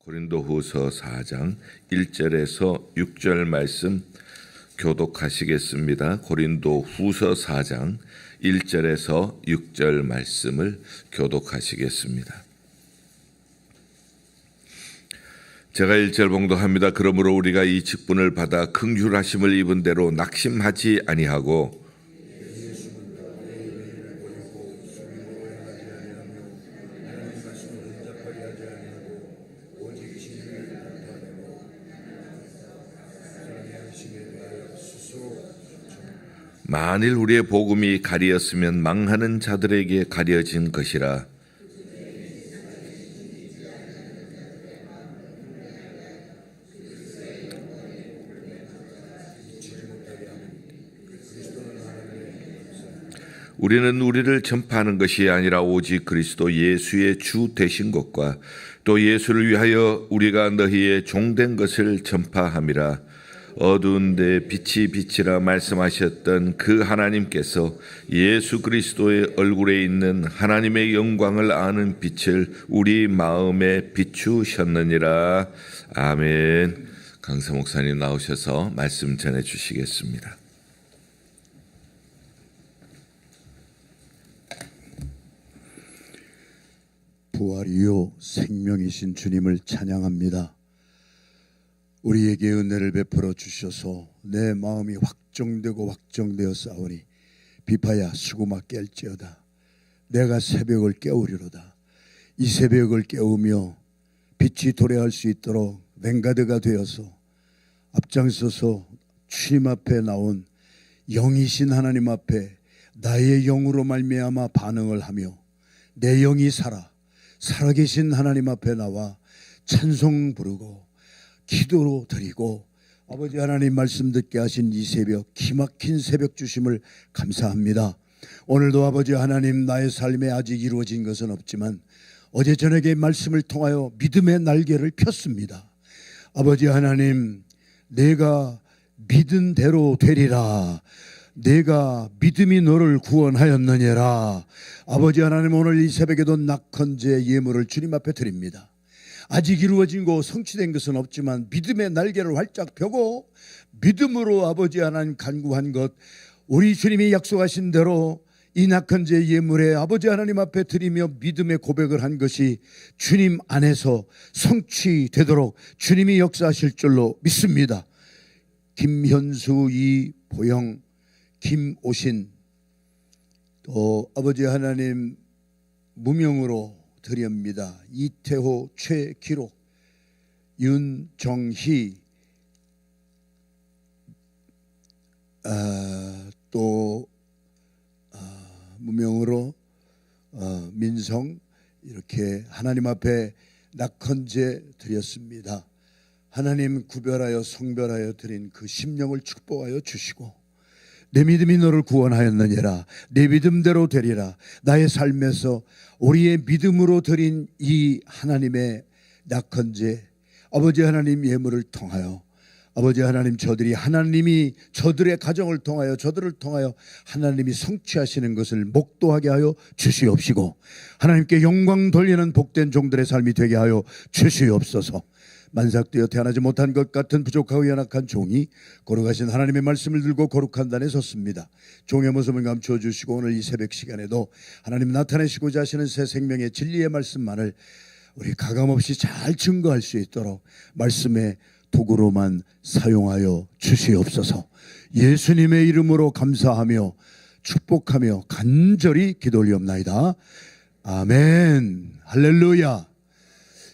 고린도후서 4장 1절에서 6절 말씀 교독하시겠습니다. 고린도후서 4장 1절에서 6절 말씀을 교독하시겠습니다. 제가 1절 봉독합니다. 그러므로 우리가 이 직분을 받아 긍휼하심을 입은 대로 낙심하지 아니하고 만일 우리의 복음이 가리었으면 망하는 자들에게 가려진 것이라. 우리는 우리를 전파하는 것이 아니라 오직 그리스도 예수의 주 되신 것과 또 예수를 위하여 우리가 너희의 종된 것을 전파함이라. 어두운 데 빛이 빛이라 말씀하셨던 그 하나님께서 예수 그리스도의 얼굴에 있는 하나님의 영광을 아는 빛을 우리 마음에 비추셨느니라. 아멘. 강사 목사님 나오셔서 말씀 전해 주시겠습니다. 부활이요 생명이신 주님을 찬양합니다. 우리에게 은혜를 베풀어 주셔서 내 마음이 확정되고 확정되어 싸우니 비파야 수고마 깰지어다. 내가 새벽을 깨우리로다. 이 새벽을 깨우며 빛이 도래할 수 있도록 맹가드가 되어서 앞장서서 주님 앞에 나온 영이신 하나님 앞에 나의 영으로 말미암아 반응을 하며 내 영이 살아계신 하나님 앞에 나와 찬송 부르고 기도로 드리고 아버지 하나님 말씀 듣게 하신 이 새벽, 기막힌 새벽 주심을 감사합니다. 오늘도 아버지 하나님 나의 삶에 아직 이루어진 것은 없지만 어제 저녁에 말씀을 통하여 믿음의 날개를 폈습니다. 아버지 하나님, 내가 믿은 대로 되리라. 내가 믿음이 너를 구원하였느니라. 아버지 하나님, 오늘 이 새벽에도 낙헌제 예물을 주님 앞에 드립니다. 아직 이루어진 거 성취된 것은 없지만 믿음의 날개를 활짝 펴고 믿음으로 아버지 하나님 간구한 것, 우리 주님이 약속하신 대로 이 낙헌제 예물에 아버지 하나님 앞에 드리며 믿음의 고백을 한 것이 주님 안에서 성취되도록 주님이 역사하실 줄로 믿습니다. 김현수, 이보영, 김오신, 또 아버지 하나님 무명으로 드립니다. 이태호, 최기록, 윤정희, 또 무명으로 민성, 이렇게 하나님 앞에 낙헌제 드렸습니다. 하나님 구별하여 성별하여 드린 그 심령을 축복하여 주시고 내 믿음이 너를 구원하였느니라. 내 믿음대로 되리라. 나의 삶에서 우리의 믿음으로 드린 이 하나님의 낙헌제, 아버지 하나님 예물을 통하여 아버지 하나님, 저들이 하나님이 저들의 가정을 통하여 저들을 통하여 하나님이 성취하시는 것을 목도하게 하여 주시옵시고 하나님께 영광 돌리는 복된 종들의 삶이 되게 하여 주시옵소서. 만삭되어 태어나지 못한 것 같은 부족하고 연약한 종이 거룩하신 하나님의 말씀을 들고 거룩한 단에 섰습니다. 종의 모습을 감추어 주시고 오늘 이 새벽 시간에도 하나님 나타내시고자 하시는 새 생명의 진리의 말씀만을 우리 가감없이 잘 증거할 수 있도록 말씀의 도구로만 사용하여 주시옵소서. 예수님의 이름으로 감사하며 축복하며 간절히 기도 올리옵나이다. 아멘. 할렐루야.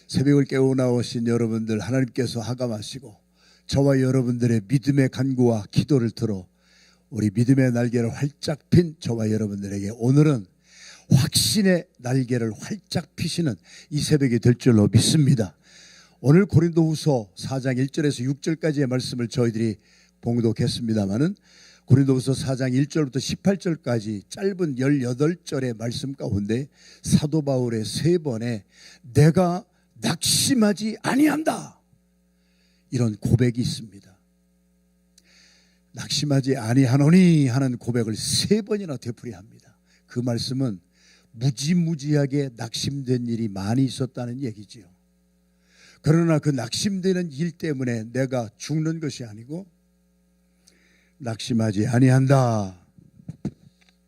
새벽을 깨워 나오신 여러분들, 하나님께서 하감하시고 저와 여러분들의 믿음의 간구와 기도를 들어 우리 믿음의 날개를 활짝 핀 저와 여러분들에게 오늘은 확신의 날개를 활짝 피시는 이 새벽이 될 줄로 믿습니다. 오늘 고린도후서 4장 1절에서 6절까지의 말씀을 저희들이 봉독했습니다마는 고린도후서 4장 1절부터 18절까지 짧은 18절의 말씀 가운데 사도 바울의 3번의 내가 낙심하지 아니한다, 이런 고백이 있습니다. 낙심하지 아니하노니 하는 고백을 3번이나 되풀이합니다. 그 말씀은 무지무지하게 낙심된 일이 많이 있었다는 얘기지요. 그러나 그 낙심되는 일 때문에 내가 죽는 것이 아니고 낙심하지 아니한다.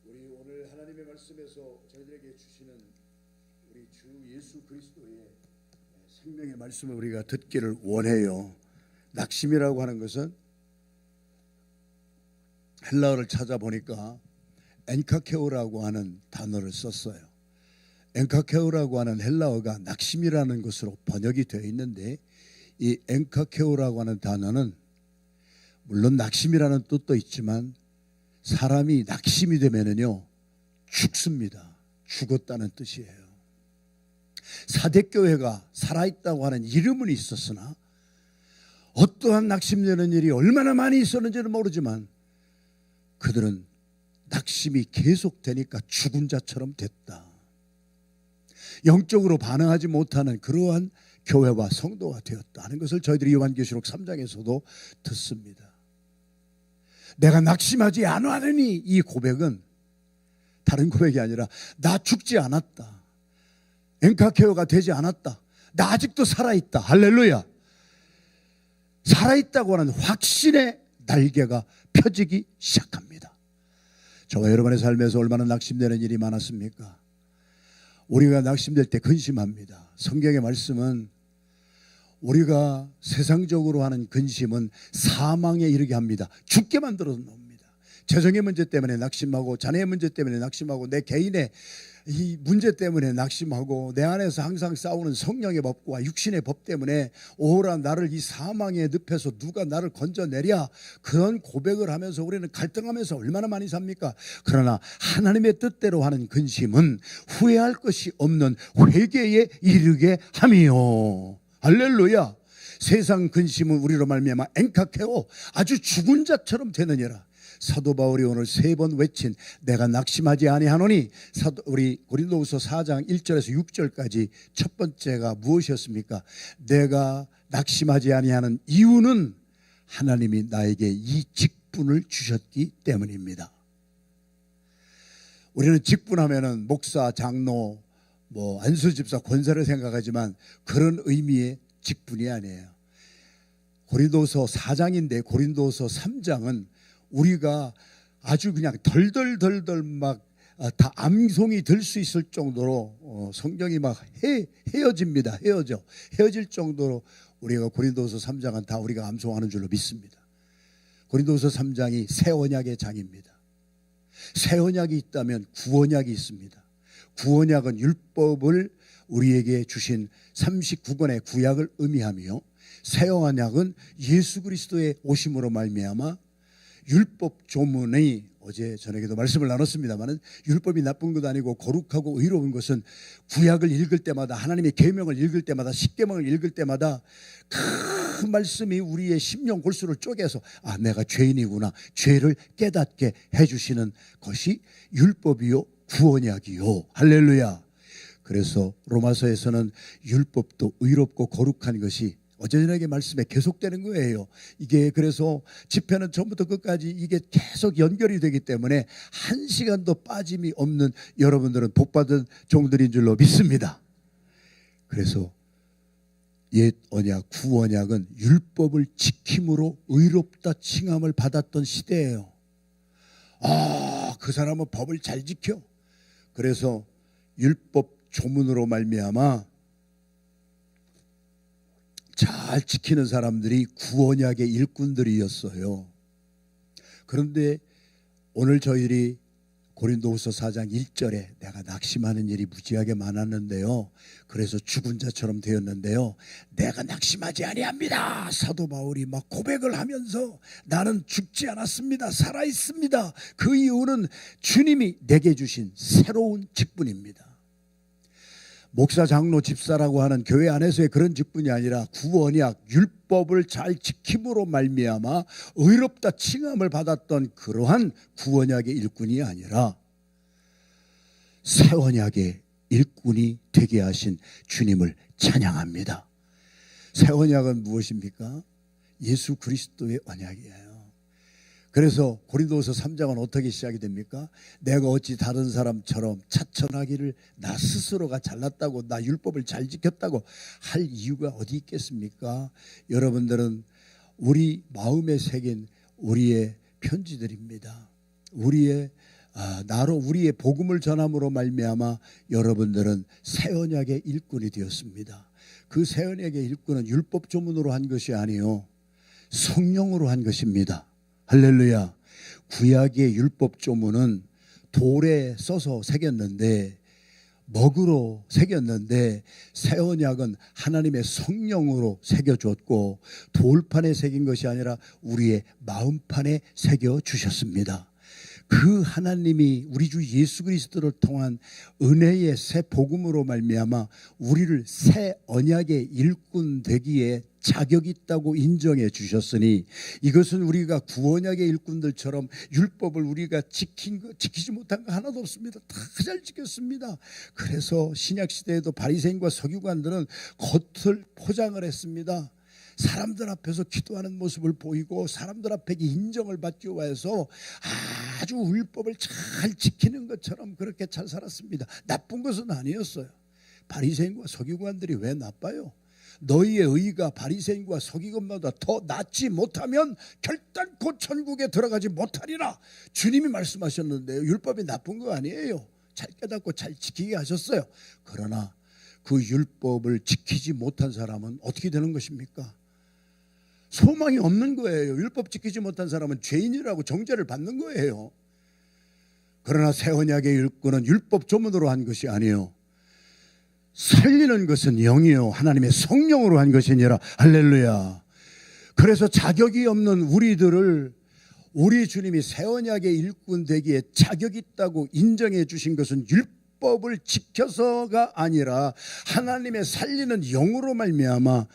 우리 오늘 하나님의 말씀에서 저희들에게 주시는 우리 주 예수 그리스도의 생명의 말씀을 우리가 듣기를 원해요. 낙심이라고 하는 것은 헬라어를 찾아보니까 엔카케오라고 하는 단어를 썼어요. 엔카케오라고 하는 헬라어가 낙심이라는 것으로 번역이 되어 있는데, 이 엔카케오라고 하는 단어는 물론 낙심이라는 뜻도 있지만 사람이 낙심이 되면은요 죽습니다. 죽었다는 뜻이에요. 사대교회가 살아있다고 하는 이름은 있었으나 어떠한 낙심되는 일이 얼마나 많이 있었는지는 모르지만 그들은 낙심이 계속되니까 죽은 자처럼 됐다. 영적으로 반응하지 못하는 그러한 교회와 성도가 되었다는 것을 저희들이 요한계시록 3장에서도 듣습니다. 내가 낙심하지 않으니, 이 고백은 다른 고백이 아니라 나 죽지 않았다, 엔카케오가 되지 않았다, 나 아직도 살아있다, 할렐루야. 살아있다고 하는 확신의 날개가 펴지기 시작합니다. 저와 여러분의 삶에서 얼마나 낙심되는 일이 많았습니까? 우리가 낙심될 때 근심합니다. 성경의 말씀은 우리가 세상적으로 하는 근심은 사망에 이르게 합니다. 죽게 만들어 놓습니다. 재정의 문제 때문에 낙심하고, 자녀의 문제 때문에 낙심하고, 내 개인의 이 문제 때문에 낙심하고, 내 안에서 항상 싸우는 성령의 법과 육신의 법 때문에 오호라 나를 이 사망의 늪에서 누가 나를 건져내랴, 그런 고백을 하면서 우리는 갈등하면서 얼마나 많이 삽니까? 그러나 하나님의 뜻대로 하는 근심은 후회할 것이 없는 회개에 이르게 함이요. 할렐루야. 세상 근심은 우리로 말미암아 엔카케오, 아주 죽은 자처럼 되느니라. 사도 바울이 오늘 3번 외친 내가 낙심하지 아니하노니, 우리 고린도후서 4장 1절에서 6절까지 첫 번째가 무엇이었습니까? 내가 낙심하지 아니하는 이유는 하나님이 나에게 이 직분을 주셨기 때문입니다. 우리는 직분하면은 목사, 장로, 안수집사, 권사를 생각하지만 그런 의미의 직분이 아니에요. 고린도서 4장인데 고린도서 3장은 우리가 아주 그냥 덜덜덜덜 막 다 암송이 될 수 있을 정도로 성경이 막 헤어집니다. 헤어질 정도로 우리가 고린도서 3장은 다 우리가 암송하는 줄로 믿습니다. 고린도서 3장이 새 언약의 장입니다. 새 언약이 있다면 구언약이 있습니다. 구언약은 율법을 우리에게 주신 39권의 구약을 의미하며, 새 언약은 예수 그리스도의 오심으로 말미암아 율법 조문이, 어제 저녁에도 말씀을 나눴습니다마는 율법이 나쁜 것도 아니고 거룩하고 의로운 것은 구약을 읽을 때마다, 하나님의 계명을 읽을 때마다, 십계명을 읽을 때마다 그 말씀이 우리의 심령 골수를 쪼개서 내가 죄인이구나, 죄를 깨닫게 해주시는 것이 율법이요 구언약이요. 할렐루야. 그래서 로마서에서는 율법도 의롭고 거룩한 것이 어제 저녁에 말씀에 계속되는 거예요. 이게 그래서 집회는 처음부터 끝까지 이게 계속 연결이 되기 때문에 한 시간도 빠짐이 없는 여러분들은 복받은 종들인 줄로 믿습니다. 그래서 옛 언약, 구 언약은 율법을 지킴으로 의롭다 칭함을 받았던 시대예요. 그 사람은 법을 잘 지켜. 그래서 율법 조문으로 말미암아 잘 지키는 사람들이 구언약의 일꾼들이었어요. 그런데 오늘 저희들이 고린도후서 4장 1절에 내가 낙심하는 일이 무지하게 많았는데요, 그래서 죽은 자처럼 되었는데요, 내가 낙심하지 아니합니다. 사도 바울이 막 고백을 하면서 나는 죽지 않았습니다, 살아있습니다. 그 이유는 주님이 내게 주신 새로운 직분입니다. 목사, 장로, 집사라고 하는 교회 안에서의 그런 직분이 아니라 구언약, 율법을 잘 지킴으로 말미암아 의롭다 칭함을 받았던 그러한 구언약의 일꾼이 아니라 새 언약의 일꾼이 되게 하신 주님을 찬양합니다. 새 언약은 무엇입니까? 예수 그리스도의 언약이에요. 그래서 고린도후서 3장은 어떻게 시작이 됩니까? 내가 어찌 다른 사람처럼 차천하기를 나 스스로가 잘났다고, 나 율법을 잘 지켰다고 할 이유가 어디 있겠습니까? 여러분들은 우리 마음에 새긴 우리의 편지들입니다. 우리의 복음을 전함으로 말미암아 여러분들은 새 언약의 일꾼이 되었습니다. 그 새 언약의 일꾼은 율법 조문으로 한 것이 아니요, 성령으로 한 것입니다. 할렐루야. 구약의 율법 조문은 돌에 써서 새겼는데, 먹으로 새겼는데, 새 언약은 하나님의 성령으로 새겨줬고, 돌판에 새긴 것이 아니라 우리의 마음판에 새겨주셨습니다. 그 하나님이 우리 주 예수 그리스도를 통한 은혜의 새 복음으로 말미암아 우리를 새 언약의 일꾼 되기에 자격이 있다고 인정해 주셨으니, 이것은 우리가 구언약의 일꾼들처럼 율법을 우리가 지키지 못한 거 하나도 없습니다. 다 잘 지켰습니다. 그래서 신약 시대에도 바리새인과 서기관들은 겉을 포장을 했습니다. 사람들 앞에서 기도하는 모습을 보이고 사람들 앞에 인정을 받기 위해서 아주 율법을 잘 지키는 것처럼 그렇게 잘 살았습니다. 나쁜 것은 아니었어요. 바리새인과 서기관들이 왜 나빠요? 너희의 의가 바리새인과 서기관보다 더 낫지 못하면 결단코 천국에 들어가지 못하리라. 주님이 말씀하셨는데요. 율법이 나쁜 거 아니에요. 잘 깨닫고 잘 지키게 하셨어요. 그러나 그 율법을 지키지 못한 사람은 어떻게 되는 것입니까? 소망이 없는 거예요. 율법 지키지 못한 사람은 죄인이라고 정죄를 받는 거예요. 그러나 새 언약의 일꾼은 율법 조문으로 한 것이 아니에요. 살리는 것은 영이요 하나님의 성령으로 한 것이니라. 할렐루야. 그래서 자격이 없는 우리들을 우리 주님이 새 언약의 일꾼 되기에 자격이 있다고 인정해 주신 것은 율법을 지켜서가 아니라 하나님의 살리는 영으로 말미암아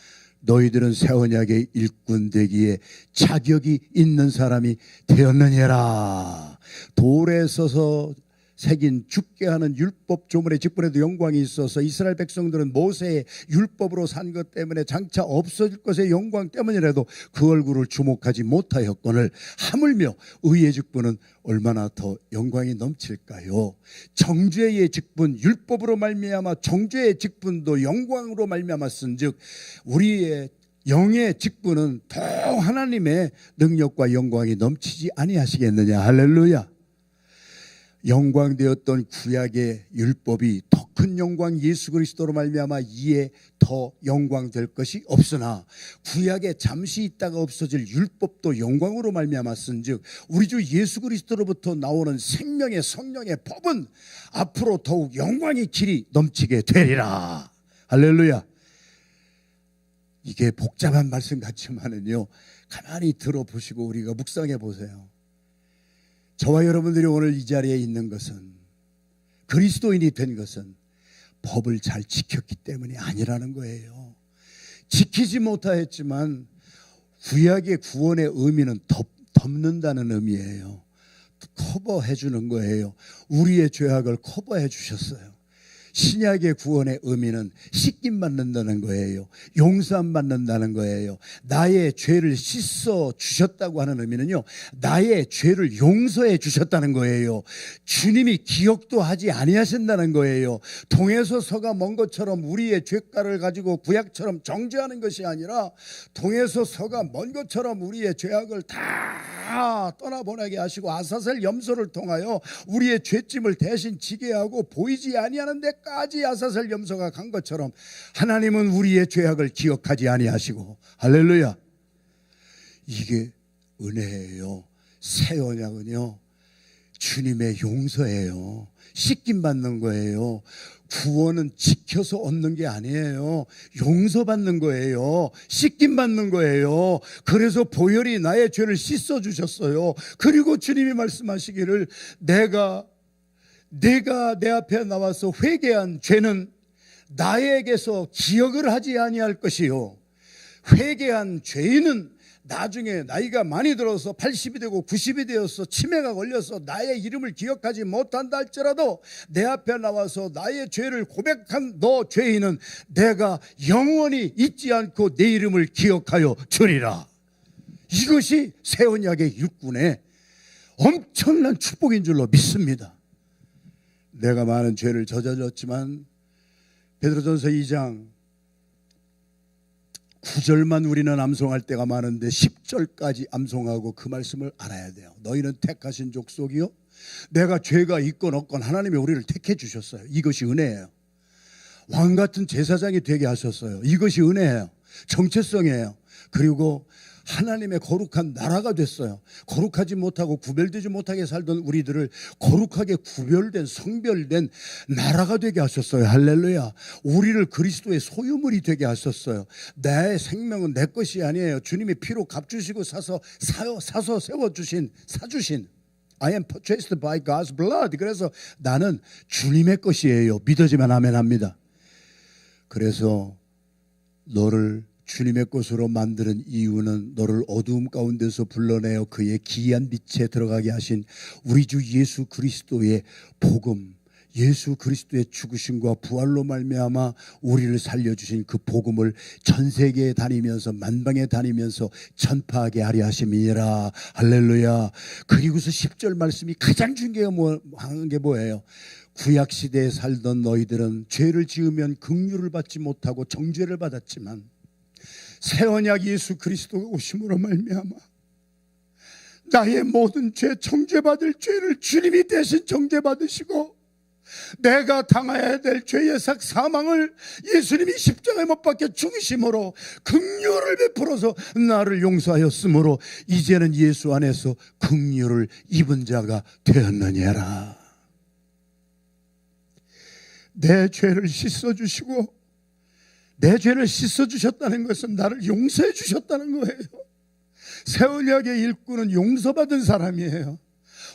너희들은 새 언약의 일꾼 되기에 자격이 있는 사람이 되었느니라. 돌에 써서 새긴 죽게 하는 율법 조문의 직분에도 영광이 있어서 이스라엘 백성들은 모세의 율법으로 산 것 때문에 장차 없어질 것의 영광 때문이라도 그 얼굴을 주목하지 못하였거늘 하물며 의의 직분은 얼마나 더 영광이 넘칠까요? 정죄의 직분 율법으로 말미암아 정죄의 직분도 영광으로 말미암았은즉 우리의 영의 직분은 더 하나님의 능력과 영광이 넘치지 아니하시겠느냐. 할렐루야. 영광되었던 구약의 율법이 더 큰 영광 예수 그리스도로 말미암아 이에 더 영광될 것이 없으나 구약에 잠시 있다가 없어질 율법도 영광으로 말미암았은즉 우리 주 예수 그리스도로부터 나오는 생명의 성령의 법은 앞으로 더욱 영광의 길이 넘치게 되리라. 할렐루야. 이게 복잡한 말씀 같지만은요, 가만히 들어보시고 우리가 묵상해 보세요. 저와 여러분들이 오늘 이 자리에 있는 것은, 그리스도인이 된 것은 법을 잘 지켰기 때문이 아니라는 거예요. 지키지 못하였지만 구약의 구원의 의미는 덮는다는 의미예요. 커버해 주는 거예요. 우리의 죄악을 커버해 주셨어요. 신약의 구원의 의미는 씻김 받는다는 거예요. 용서함 받는다는 거예요. 나의 죄를 씻어 주셨다고 하는 의미는요, 나의 죄를 용서해 주셨다는 거예요. 주님이 기억도 하지 아니하신다는 거예요. 동에서 서가 먼 것처럼 우리의 죄가를 가지고 구약처럼 정죄하는 것이 아니라 동에서 서가 먼 것처럼 우리의 죄악을 다 떠나보내게 하시고 아사셀 염소를 통하여 우리의 죄짐을 대신 지게 하고 보이지 아니하는 데까지 아사셀 염소가 간 것처럼 하나님은 우리의 죄악을 기억하지 아니하시고, 할렐루야. 이게 은혜예요. 새 언약은요 주님의 용서예요. 씻김 받는 거예요. 구원은 지켜서 얻는 게 아니에요. 용서받는 거예요. 씻김 받는 거예요. 그래서 보혈이 나의 죄를 씻어 주셨어요. 그리고 주님이 말씀하시기를 내가 내 앞에 나와서 회개한 죄는 나에게서 기억을 하지 아니할 것이요, 회개한 죄인은 나중에 나이가 많이 들어서 80이 되고 90이 되어서 치매가 걸려서 나의 이름을 기억하지 못한다 할지라도 내 앞에 나와서 나의 죄를 고백한 너 죄인은 내가 영원히 잊지 않고 내 이름을 기억하여 주리라. 이것이 새 언약의 육군의 엄청난 축복인 줄로 믿습니다. 내가 많은 죄를 저질렀지만 베드로전서 2장 9절만 우리는 암송할 때가 많은데 10절까지 암송하고 그 말씀을 알아야 돼요. 너희는 택하신 족속이요, 내가 죄가 있건 없건 하나님이 우리를 택해 주셨어요. 이것이 은혜예요. 왕 같은 제사장이 되게 하셨어요. 이것이 은혜예요. 정체성이에요. 그리고 하나님의 거룩한 나라가 됐어요. 거룩하지 못하고 구별되지 못하게 살던 우리들을 거룩하게 구별된 성별된 나라가 되게 하셨어요. 할렐루야. 우리를 그리스도의 소유물이 되게 하셨어요. 내 생명은 내 것이 아니에요. 주님이 피로 값주시고 사서 세워주신, 사주신, I am purchased by God's blood. 그래서 나는 주님의 것이에요. 믿어지면 아멘 합니다. 그래서 너를 주님의 것으로 만드는 이유는 너를 어두움 가운데서 불러내어 그의 기이한 빛에 들어가게 하신 우리 주 예수 그리스도의 복음, 예수 그리스도의 죽으심과 부활로 말미암아 우리를 살려주신 그 복음을 전 세계에 다니면서 만방에 다니면서 전파하게 하려 하심이니라. 할렐루야. 그리고서 10절 말씀이 가장 중요한 게 뭐예요? 구약시대에 살던 너희들은 죄를 지으면 긍휼을 받지 못하고 정죄를 받았지만 새 언약 예수 그리스도가 오심으로 말미암아 나의 모든 죄, 정죄받을 죄를 주님이 대신 정죄받으시고 내가 당해야 될 죄의 삭 사망을 예수님이 십자가에 못 박혀 죽으심으로 긍휼을 베풀어서 나를 용서하였으므로 이제는 예수 안에서 긍휼을 입은 자가 되었느니라. 내 죄를 씻어주시고, 내 죄를 씻어주셨다는 것은 나를 용서해 주셨다는 거예요. 새 언약의 일꾼은 용서받은 사람이에요.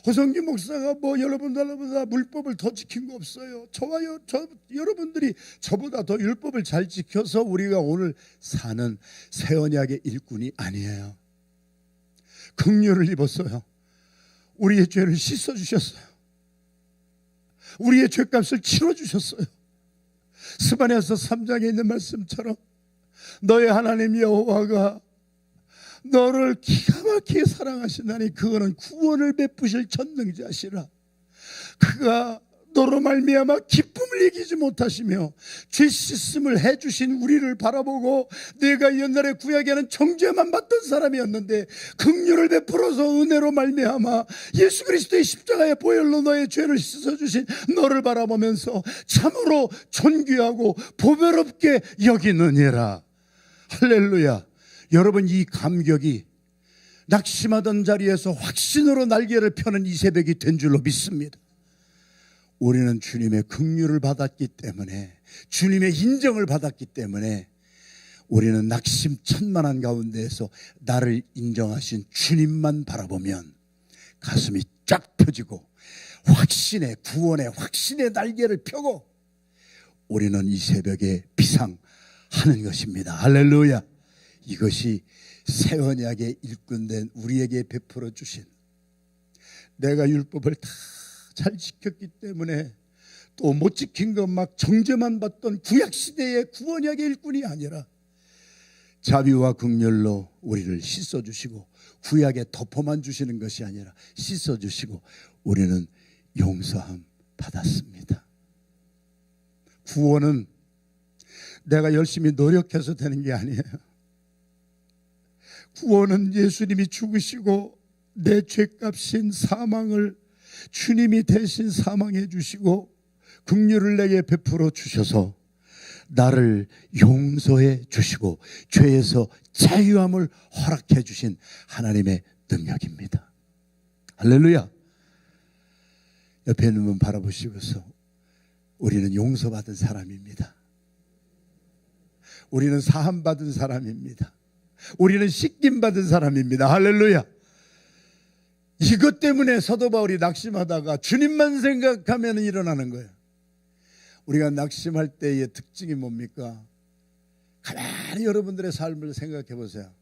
호성기 목사가 여러분들보다 율법을 더 지킨 거 없어요. 여러분들이 저보다 더 율법을 잘 지켜서 우리가 오늘 사는 새 언약의 일꾼이 아니에요. 긍휼을 입었어요. 우리의 죄를 씻어주셨어요. 우리의 죄값을 치러주셨어요. 스바냐서 3장에 있는 말씀처럼 너의 하나님 여호와가 너를 기가 막히게 사랑하신다니 그거는 구원을 베푸실 전능자시라. 그가 너로 말미암아 기쁨을 이기지 못하시며 죄 씻음을 해주신 우리를 바라보고 내가 옛날에 구약에는 정죄만 받던 사람이었는데 긍휼을 베풀어서 은혜로 말미암아 예수 그리스도의 십자가의 보혈로 너의 죄를 씻어주신 너를 바라보면서 참으로 존귀하고 보배롭게 여기느니라. 할렐루야. 여러분, 이 감격이 낙심하던 자리에서 확신으로 날개를 펴는 이 새벽이 된 줄로 믿습니다. 우리는 주님의 긍휼을 받았기 때문에, 주님의 인정을 받았기 때문에 우리는 낙심천만한 가운데에서 나를 인정하신 주님만 바라보면 가슴이 쫙 펴지고 확신의 구원의 확신의 날개를 펴고 우리는 이 새벽에 비상하는 것입니다. 할렐루야. 이것이 새 언약의 일꾼된 우리에게 베풀어 주신, 내가 율법을 다 잘 지켰기 때문에 또 못 지킨 것 막 정죄만 받던 구약시대의 구원약의 일꾼이 아니라 자비와 긍휼로 우리를 씻어주시고 구약에 덮어만 주시는 것이 아니라 씻어주시고 우리는 용서함 받았습니다. 구원은 내가 열심히 노력해서 되는 게 아니에요. 구원은 예수님이 죽으시고 내 죄값인 사망을 주님이 대신 사망해 주시고 긍휼을 내게 베풀어 주셔서 나를 용서해 주시고 죄에서 자유함을 허락해 주신 하나님의 능력입니다. 할렐루야. 옆에 있는 분 바라보시고서 우리는 용서받은 사람입니다. 우리는 사함받은 사람입니다. 우리는 씻김받은 사람입니다. 할렐루야. 이것 때문에 사도 바울이 낙심하다가 주님만 생각하면 일어나는 거예요. 우리가 낙심할 때의 특징이 뭡니까? 가만히 여러분들의 삶을 생각해 보세요.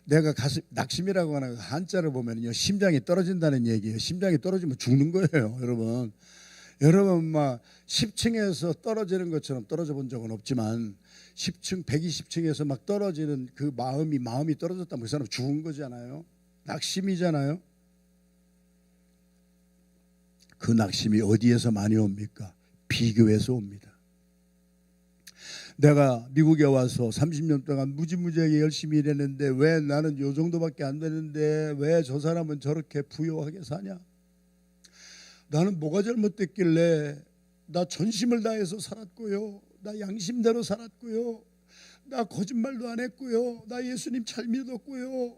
내가 낙심이라고 하는 한자를 보면요, 심장이 떨어진다는 얘기예요. 심장이 떨어지면 죽는 거예요, 여러분. 여러분 막 10층에서 떨어지는 것처럼 떨어져 본 적은 없지만 10층, 120층에서 막 떨어지는 그 마음이 떨어졌다면 그 사람 죽은 거잖아요. 낙심이잖아요. 그 낙심이 어디에서 많이 옵니까? 비교에서 옵니다. 내가 미국에 와서 30년 동안 무지무지하게 열심히 일했는데 왜 나는 요 정도밖에 안 되는데 왜 저 사람은 저렇게 부유하게 사냐? 나는 뭐가 잘못됐길래? 나 전심을 다해서 살았고요, 나 양심대로 살았고요, 나 거짓말도 안 했고요, 나 예수님 잘 믿었고요,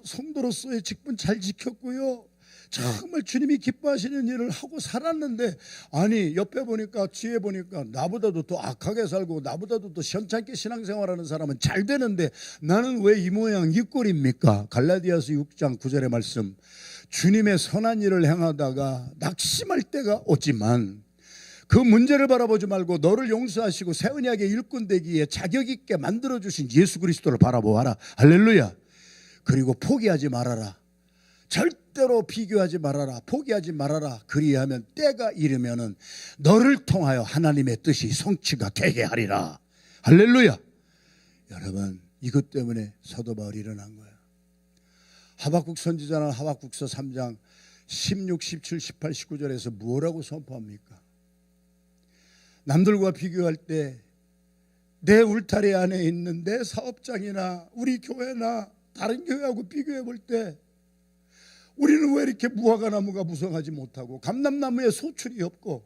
성도로서의 직분 잘 지켰고요, 정말 주님이 기뻐하시는 일을 하고 살았는데, 아니 옆에 보니까 뒤에 보니까 나보다도 더 악하게 살고 나보다도 더 시원찮게 신앙생활하는 사람은 잘 되는데 나는 왜 이 모양 이 꼴입니까? 갈라디아서 6장 9절의 말씀, 주님의 선한 일을 행하다가 낙심할 때가 오지만 그 문제를 바라보지 말고 너를 용서하시고 새 언약의 일꾼 되기에 자격 있게 만들어주신 예수 그리스도를 바라보아라. 할렐루야. 그리고 포기하지 말아라. 절대로 비교하지 말아라. 포기하지 말아라. 그리하면 때가 이르면은 너를 통하여 하나님의 뜻이 성취가 되게 하리라. 할렐루야. 여러분, 이것 때문에 사도 바울이 일어난 거예요. 하박국 선지자는 하박국서 3장 16, 17, 18, 19절에서 뭐라고 선포합니까? 남들과 비교할 때 내 울타리 안에 있는 내 사업장이나 우리 교회나 다른 교회하고 비교해 볼 때 우리는 왜 이렇게 무화과 나무가 무성하지 못하고 감람나무에 소출이 없고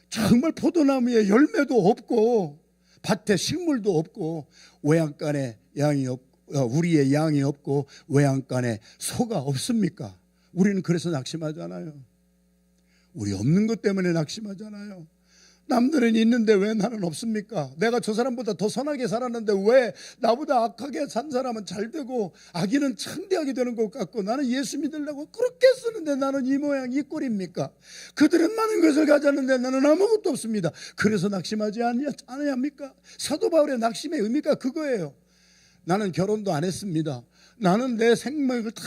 정말 포도나무에 열매도 없고 밭에 식물도 없고 외양간에 양이 없고 우리의 양이 없고 외양간에 소가 없습니까? 우리는 그래서 낙심하잖아요. 우리 없는 것 때문에 낙심하잖아요. 남들은 있는데 왜 나는 없습니까? 내가 저 사람보다 더 선하게 살았는데 왜 나보다 악하게 산 사람은 잘 되고 악인은 창대하게 되는 것 같고 나는 예수 믿으려고 그렇게 쓰는데 나는 이 모양 이 꼴입니까? 그들은 많은 것을 가졌는데 나는 아무것도 없습니다. 그래서 낙심하지 않아야 합니까? 사도 바울의 낙심의 의미가 그거예요. 나는 결혼도 안 했습니다. 나는 내 생명을 다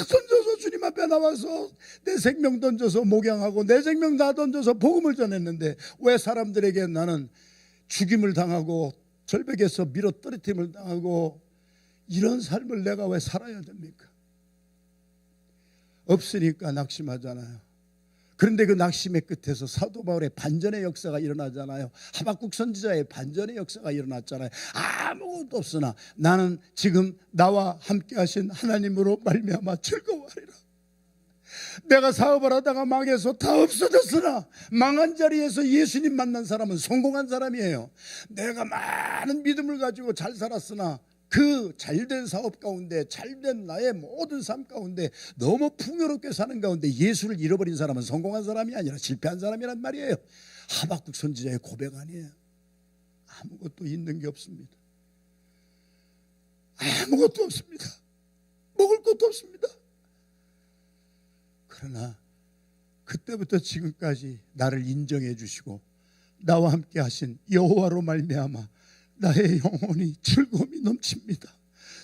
던져서 주님 앞에 나와서 내 생명 던져서 목양하고 내 생명 다 던져서 복음을 전했는데 왜 사람들에게 나는 죽임을 당하고 절벽에서 밀어 떨어뜨림을 당하고 이런 삶을 내가 왜 살아야 됩니까? 없으니까 낙심하잖아요. 그런데 그 낙심의 끝에서 사도 바울의 반전의 역사가 일어나잖아요. 하박국 선지자의 반전의 역사가 일어났잖아요. 아무것도 없으나 나는 지금 나와 함께 하신 하나님으로 말미암아 즐거워하리라. 내가 사업을 하다가 망해서 다 없어졌으나 망한 자리에서 예수님 만난 사람은 성공한 사람이에요. 내가 많은 믿음을 가지고 잘 살았으나 그 잘된 사업 가운데 잘된 나의 모든 삶 가운데 너무 풍요롭게 사는 가운데 예수를 잃어버린 사람은 성공한 사람이 아니라 실패한 사람이란 말이에요. 하박국 선지자의 고백 아니에요. 아무것도 있는 게 없습니다. 아무것도 없습니다. 먹을 것도 없습니다. 그러나 그때부터 지금까지 나를 인정해 주시고 나와 함께 하신 여호와로 말미암아 나의 영혼이 즐거움이 넘칩니다.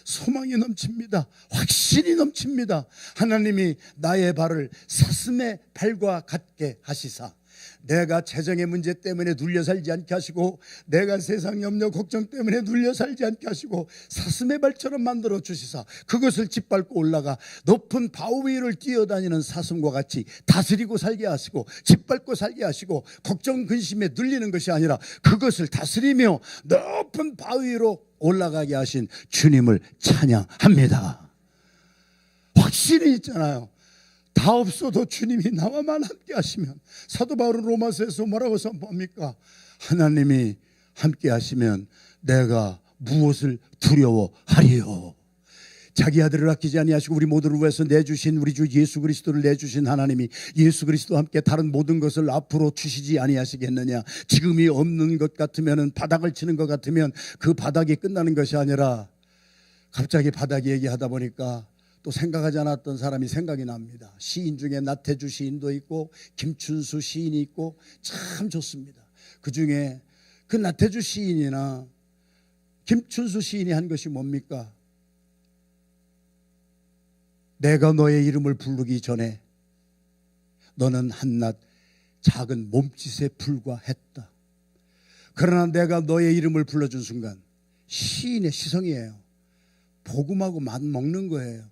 소망이 넘칩니다. 확신이 넘칩니다. 하나님이 나의 발을 사슴의 발과 같게 하시사 내가 재정의 문제 때문에 눌려 살지 않게 하시고 내가 세상 염려 걱정 때문에 눌려 살지 않게 하시고 사슴의 발처럼 만들어 주시사 그것을 짓밟고 올라가 높은 바위 위를 뛰어다니는 사슴과 같이 다스리고 살게 하시고 짓밟고 살게 하시고 걱정 근심에 눌리는 것이 아니라 그것을 다스리며 높은 바위 위로 올라가게 하신 주님을 찬양합니다. 확신이 있잖아요. 다 없어도 주님이 나와만 함께 하시면 사도 바울은 로마서에서 뭐라고 선포합니까? 하나님이 함께 하시면 내가 무엇을 두려워하리요. 자기 아들을 아끼지 아니하시고 우리 모두를 위해서 내주신 우리 주 예수 그리스도를 내주신 하나님이 예수 그리스도와 함께 다른 모든 것을 앞으로 주시지 아니하시겠느냐. 지금이 없는 것 같으면 바닥을 치는 것 같으면 그 바닥이 끝나는 것이 아니라 갑자기 바닥 얘기하다 보니까 또 생각하지 않았던 사람이 생각이 납니다. 시인 중에 나태주 시인도 있고 김춘수 시인이 있고 참 좋습니다. 그 중에 그 나태주 시인이나 김춘수 시인이 한 것이 뭡니까? 내가 너의 이름을 부르기 전에 너는 한낱 작은 몸짓에 불과했다. 그러나 내가 너의 이름을 불러준 순간 시인의 시성이에요. 복음하고 맛 먹는 거예요.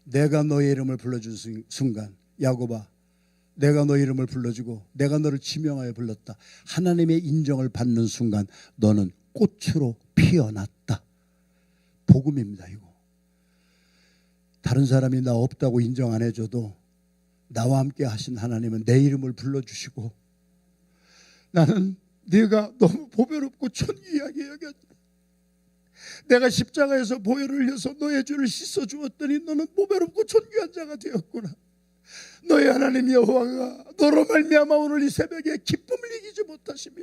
내가 너의 이름을 불러준 순간 야곱아 내가 너 이름을 불러주고 내가 너를 지명하여 불렀다. 하나님의 인정을 받는 순간 너는 꽃으로 피어났다. 복음입니다. 이거. 다른 사람이 나 없다고 인정 안 해줘도 나와 함께 하신 하나님은 내 이름을 불러주시고 나는 네가 너무 보배롭고 천귀하게 여겼다. 내가 십자가에서 보혈을 흘려서 너의 죄를 씻어주었더니 너는 보배롭고 존귀한 자가 되었구나. 너의 하나님 여호와가 너로 말미암아 오늘 이 새벽에 기쁨을 이기지 못하시며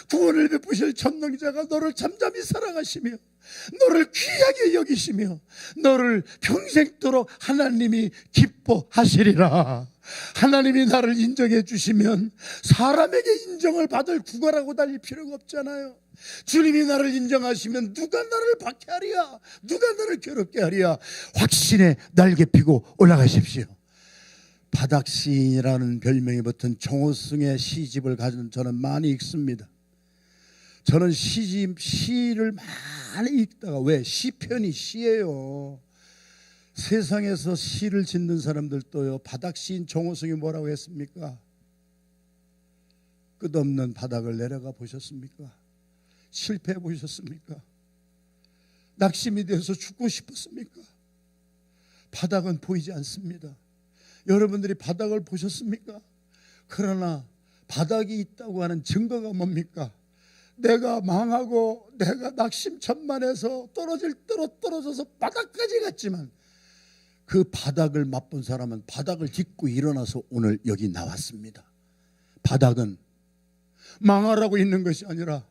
구원을 베푸실 전능자가 너를 잠잠히 사랑하시며 너를 귀하게 여기시며 너를 평생도록 하나님이 기뻐하시리라. 하나님이 나를 인정해 주시면 사람에게 인정을 받을 구걸하고 다닐 필요가 없잖아요. 주님이 나를 인정하시면 누가 나를 박해하리야, 누가 나를 괴롭게 하리야. 확신의 날개 피고 올라가십시오. 바닥시인이라는 별명이 붙은 정호승의 시집을 가진 저는 많이 읽습니다. 저는 시를 많이 읽다가, 왜? 시편이 시예요. 세상에서 시를 짓는 사람들도요, 바닥시인 정호승이 뭐라고 했습니까? 끝없는 바닥을 내려가 보셨습니까? 실패해 보셨습니까? 낙심이 되어서 죽고 싶었습니까? 바닥은 보이지 않습니다. 여러분들이 바닥을 보셨습니까? 그러나 바닥이 있다고 하는 증거가 뭡니까? 내가 망하고 내가 낙심천만해서 떨어질 대로 떨어져서 바닥까지 갔지만 그 바닥을 맛본 사람은 바닥을 딛고 일어나서 오늘 여기 나왔습니다. 바닥은 망하라고 있는 것이 아니라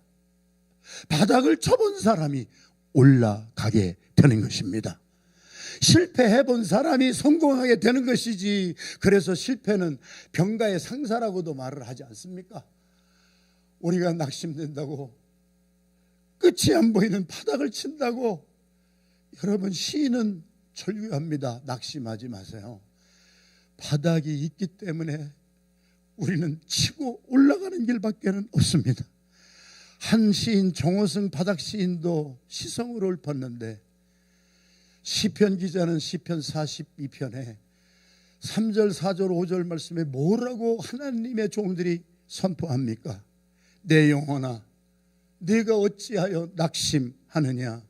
바닥을 쳐본 사람이 올라가게 되는 것입니다. 실패해본 사람이 성공하게 되는 것이지, 그래서 실패는 병가의 상사라고도 말을 하지 않습니까? 우리가 낙심된다고, 끝이 안 보이는 바닥을 친다고, 여러분, 시인은 절규합니다. 낙심하지 마세요. 바닥이 있기 때문에 우리는 치고 올라가는 길밖에는 없습니다. 한 시인 정호승 바닥 시인도 시성으로 읊었는데, 시편 기자는 시편 42편에 3절 4절 5절 말씀에 뭐라고 하나님의 종들이 선포합니까? 내 영혼아, 네가 어찌하여 낙심하느냐?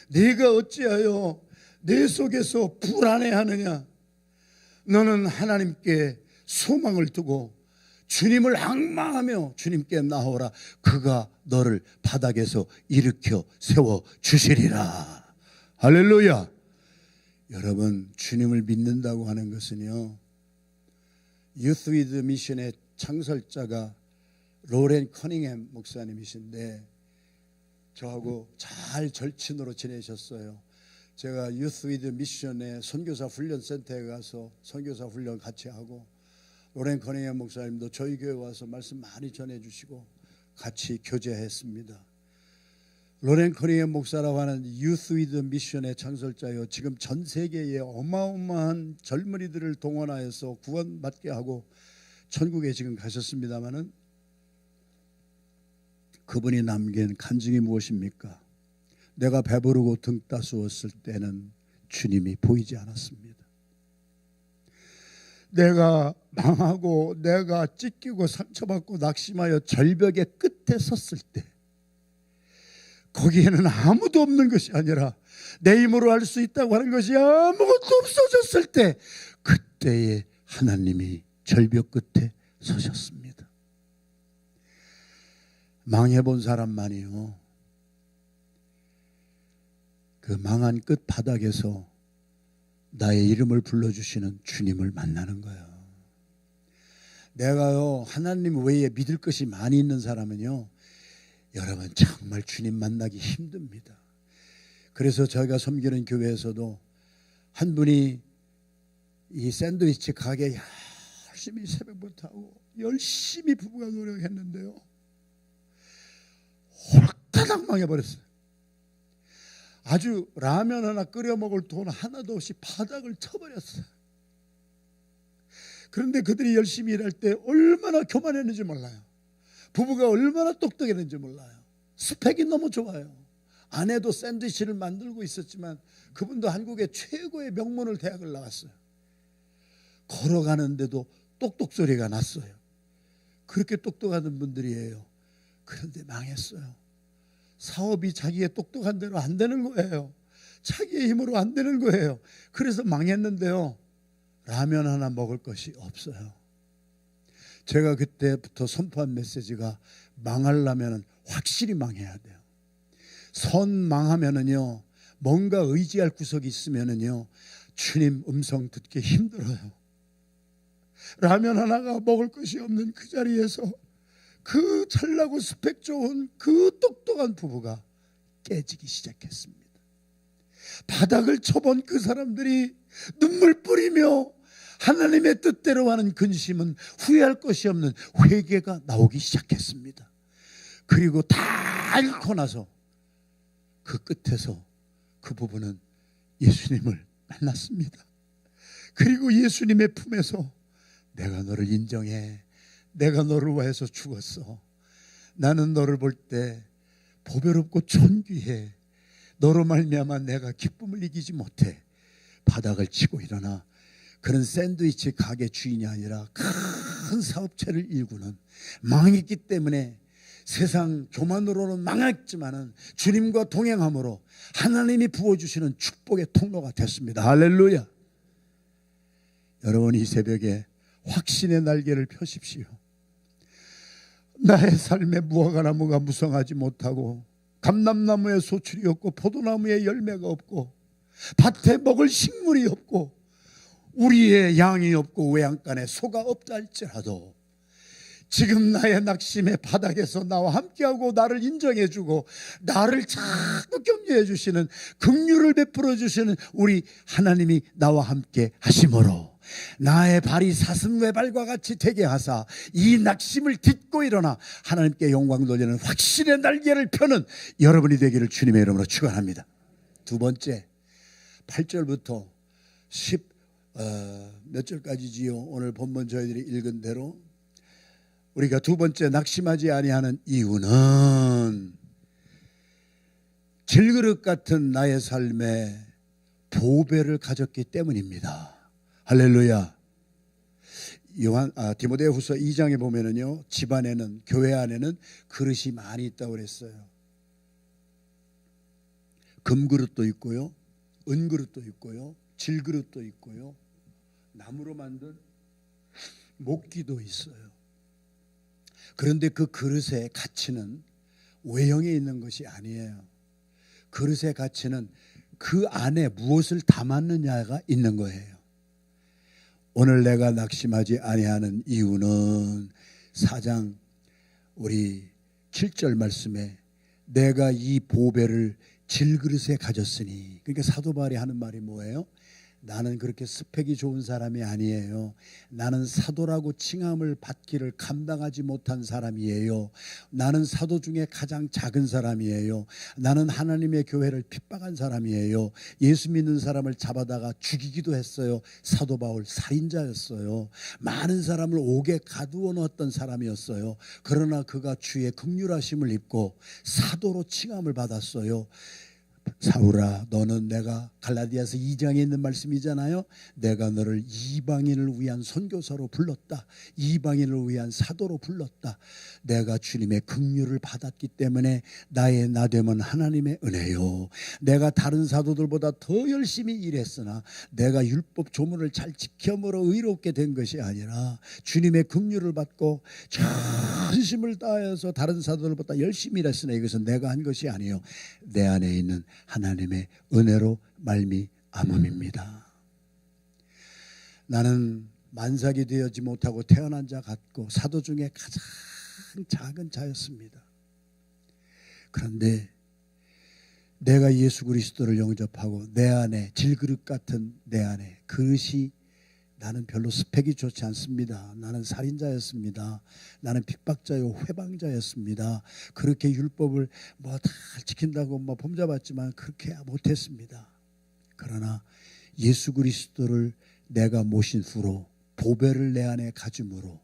네가 어찌하여 내 속에서 불안해하느냐? 너는 하나님께 소망을 두고 주님을 앙망하며 주님께 나오라. 그가 너를 바닥에서 일으켜 세워주시리라. 할렐루야. 여러분, 주님을 믿는다고 하는 것은요, Youth with Mission의 창설자가 로렌 커닝햄 목사님이신데 저하고 잘 절친으로 지내셨어요. 제가 Youth with Mission의 선교사 훈련센터에 가서 선교사 훈련 같이 하고, 로렌 커닝햄 목사님도 저희 교회 와서 말씀 많이 전해주시고 같이 교제했습니다. 로렌 커닝햄 목사라고 하는 유스 위드 미션의 창설자요, 지금 전 세계에 어마어마한 젊은이들을 동원하여서 구원받게 하고 천국에 지금 가셨습니다마는, 그분이 남긴 간증이 무엇입니까? 내가 배부르고 등 따스웠을 때는 주님이 보이지 않았습니다. 내가 망하고 내가 찢기고 상처받고 낙심하여 절벽의 끝에 섰을 때, 거기에는 아무도 없는 것이 아니라 내 힘으로 할 수 있다고 하는 것이 아무것도 없어졌을 때, 그때에 하나님이 절벽 끝에 서셨습니다. 망해본 사람만이요, 그 망한 끝 바닥에서 나의 이름을 불러주시는 주님을 만나는 거예요. 내가요, 하나님 외에 믿을 것이 많이 있는 사람은요, 여러분, 정말 주님 만나기 힘듭니다. 그래서 저희가 섬기는 교회에서도 한 분이 이 샌드위치 가게 열심히 새벽부터 하고 열심히 부부가 노력했는데요, 홀가닥 망해버렸어요. 아주 라면 하나 끓여 먹을 돈 하나도 없이 바닥을 쳐버렸어요. 그런데 그들이 열심히 일할 때 얼마나 교만했는지 몰라요. 부부가 얼마나 똑똑했는지 몰라요. 스펙이 너무 좋아요. 아내도 샌드위치를 만들고 있었지만 그분도 한국의 최고의 명문을 대학을 나왔어요. 걸어가는데도 똑똑 소리가 났어요. 그렇게 똑똑한 분들이에요. 그런데 망했어요. 사업이 자기의 똑똑한 대로 안 되는 거예요. 자기의 힘으로 안 되는 거예요. 그래서 망했는데요, 라면 하나 먹을 것이 없어요. 제가 그때부터 선포한 메시지가, 망하려면 확실히 망해야 돼요. 선 망하면은요, 뭔가 의지할 구석이 있으면은요, 주님 음성 듣기 힘들어요. 라면 하나가 먹을 것이 없는 그 자리에서 그 잘나고 스펙 좋은 그 똑똑한 부부가 깨지기 시작했습니다. 바닥을 쳐본 그 사람들이 눈물 뿌리며 하나님의 뜻대로 하는 근심은 후회할 것이 없는 회개가 나오기 시작했습니다. 그리고 다 잃고 나서 그 끝에서 그 부부는 예수님을 만났습니다. 그리고 예수님의 품에서, 내가 너를 인정해. 내가 너를 위해서 죽었어. 나는 너를 볼 때 보배롭고 존귀해. 너로 말미암아 내가 기쁨을 이기지 못해. 바닥을 치고 일어나 그런 샌드위치 가게 주인이 아니라 큰 사업체를 일구는, 망했기 때문에 세상 교만으로는 망했지만은 주님과 동행함으로 하나님이 부어주시는 축복의 통로가 됐습니다. 할렐루야. 여러분, 이 새벽에 확신의 날개를 펴십시오. 나의 삶에 무화과 나무가 무성하지 못하고, 감람나무에 소출이 없고, 포도나무에 열매가 없고, 밭에 먹을 식물이 없고, 우리의 양이 없고 외양간에 소가 없다 할지라도, 지금 나의 낙심의 바닥에서 나와 함께하고 나를 인정해주고 나를 자꾸 격려해 주시는, 긍휼을 베풀어 주시는 우리 하나님이 나와 함께 하심으로 나의 발이 사슴외발과 같이 되게 하사 이 낙심을 딛고 일어나 하나님께 영광 돌리는 확신의 날개를 펴는 여러분이 되기를 주님의 이름으로 축원합니다. 두 번째, 8절부터 10 몇 절까지지요? 오늘 본문 저희들이 읽은 대로 우리가 두 번째 낙심하지 아니하는 이유는 질그릇 같은 나의 삶에 보배를 가졌기 때문입니다. 할렐루야. 디모데후서 2장에 보면은요, 집안에는, 교회 안에는 그릇이 많이 있다고 그랬어요. 금그릇도 있고요, 은그릇도 있고요, 질그릇도 있고요, 나무로 만든 목기도 있어요. 그런데 그 그릇의 가치는 외형에 있는 것이 아니에요. 그릇의 가치는 그 안에 무엇을 담았느냐가 있는 거예요. 오늘 내가 낙심하지 아니하는 이유는 4장 우리 7절 말씀에, 내가 이 보배를 질그릇에 가졌으니, 그러니까 사도 바울이 하는 말이 뭐예요? 나는 그렇게 스펙이 좋은 사람이 아니에요. 나는 사도라고 칭함을 받기를 감당하지 못한 사람이에요. 나는 사도 중에 가장 작은 사람이에요. 나는 하나님의 교회를 핍박한 사람이에요. 예수 믿는 사람을 잡아다가 죽이기도 했어요. 사도 바울 살인자였어요. 많은 사람을 옥에 가두어 놓았던 사람이었어요. 그러나 그가 주의 긍휼하심을 입고 사도로 칭함을 받았어요. 사울아, 너는, 내가 갈라디아서 2장에 있는 말씀이잖아요. 내가 너를 이방인을 위한 선교사로 불렀다. 이방인을 위한 사도로 불렀다. 내가 주님의 긍휼을 받았기 때문에 나의 나됨은 하나님의 은혜요. 내가 다른 사도들보다 더 열심히 일했으나 내가 율법 조문을 잘 지킴으로 의롭게 된 것이 아니라 주님의 긍휼을 받고 전심을 다해서 다른 사도들보다 열심히 일했으나 이것은 내가 한 것이 아니요, 내 안에 있는 하나님의 은혜로 말미암음입니다. 나는 만삭이 되지 못하고 태어난 자 같고 사도 중에 가장 작은 자였습니다. 그런데 내가 예수 그리스도를 영접하고 내 안에 질그릇 같은 내 안에 그릇이, 나는 별로 스펙이 좋지 않습니다. 나는 살인자였습니다. 나는 핍박자요 회방자였습니다. 그렇게 율법을 다 지킨다고 범죄받지만 그렇게 못했습니다. 그러나 예수 그리스도를 내가 모신 후로 보배를 내 안에 가짐으로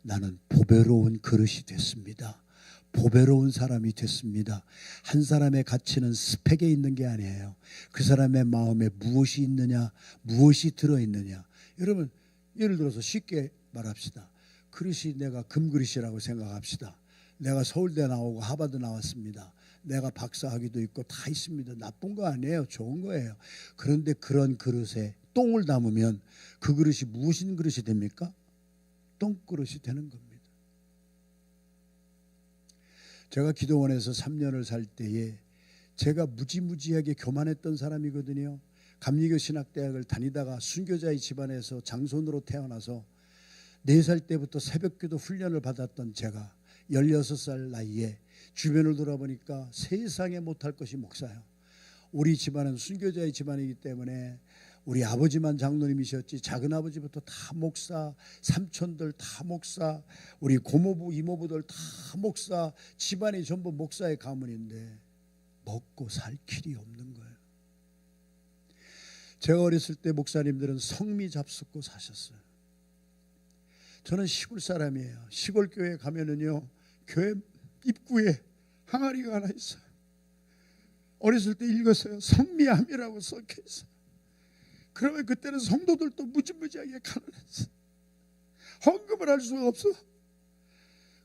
나는 보배로운 그릇이 됐습니다. 보배로운 사람이 됐습니다. 한 사람의 가치는 스펙에 있는 게 아니에요. 그 사람의 마음에 무엇이 있느냐, 무엇이 들어있느냐. 여러분, 예를 들어서 쉽게 말합시다. 그릇이 내가 금그릇이라고 생각합시다. 내가 서울대 나오고 하버드 나왔습니다. 내가 박사학위도 있고 다 있습니다. 나쁜 거 아니에요. 좋은 거예요. 그런데 그런 그릇에 똥을 담으면 그 그릇이 무슨 그릇이 됩니까? 똥그릇이 되는 겁니다. 제가 기도원에서 3년을 살 때에 제가 무지무지하게 교만했던 사람이거든요. 감리교 신학대학을 다니다가 순교자의 집안에서 장손으로 태어나서 4살 때부터 새벽기도 훈련을 받았던 제가 16살 나이에 주변을 돌아보니까 세상에 못할 것이 목사예요. 우리 집안은 순교자의 집안이기 때문에 우리 아버지만 장로님이셨지 작은아버지부터 다 목사, 삼촌들 다 목사, 우리 고모부, 이모부들 다 목사, 집안이 전부 목사의 가문인데 먹고 살 길이 없는 거예요. 제가 어렸을 때 목사님들은 성미 잡숫고 사셨어요. 저는 시골 사람이에요. 시골 교회 가면은요, 교회 입구에 항아리가 하나 있어요. 어렸을 때 읽었어요. 성미암이라고 써 있어요. 그러면 그때는 성도들도 무지무지하게 가난했어. 헌금을 할 수가 없어.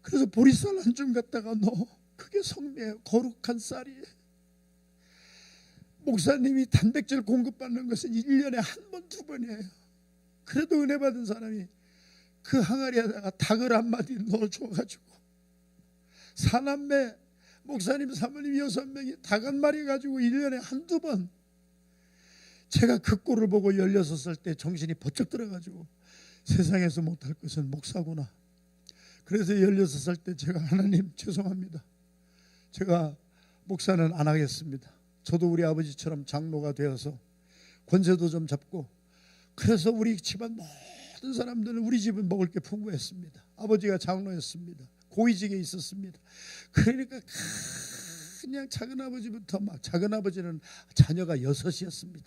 그래서 보리쌀 한 줌 갖다가 넣어. 그게 성미예요. 거룩한 쌀이에요. 목사님이 단백질 공급받는 것은 1년에 한 번, 2번이에요. 그래도 은혜 받은 사람이 그 항아리에다가 닭을 한 마디 넣어줘가지고 사남매 목사님 사모님 6명이 닭 한 마리 가지고 1년에 한두 번. 제가 그 꼴을 보고 16살 때 정신이 번쩍 들어가지고 세상에서 못할 것은 목사구나. 그래서 16살 때 제가 하나님 죄송합니다. 제가 목사는 안 하겠습니다. 저도 우리 아버지처럼 장로가 되어서 권세도 좀 잡고, 그래서 우리 집안 모든 사람들은 우리 집은 먹을 게 풍부했습니다. 아버지가 장로였습니다. 고위직에 있었습니다. 그러니까 그냥 작은아버지부터 막, 작은아버지는 자녀가 6이었습니다.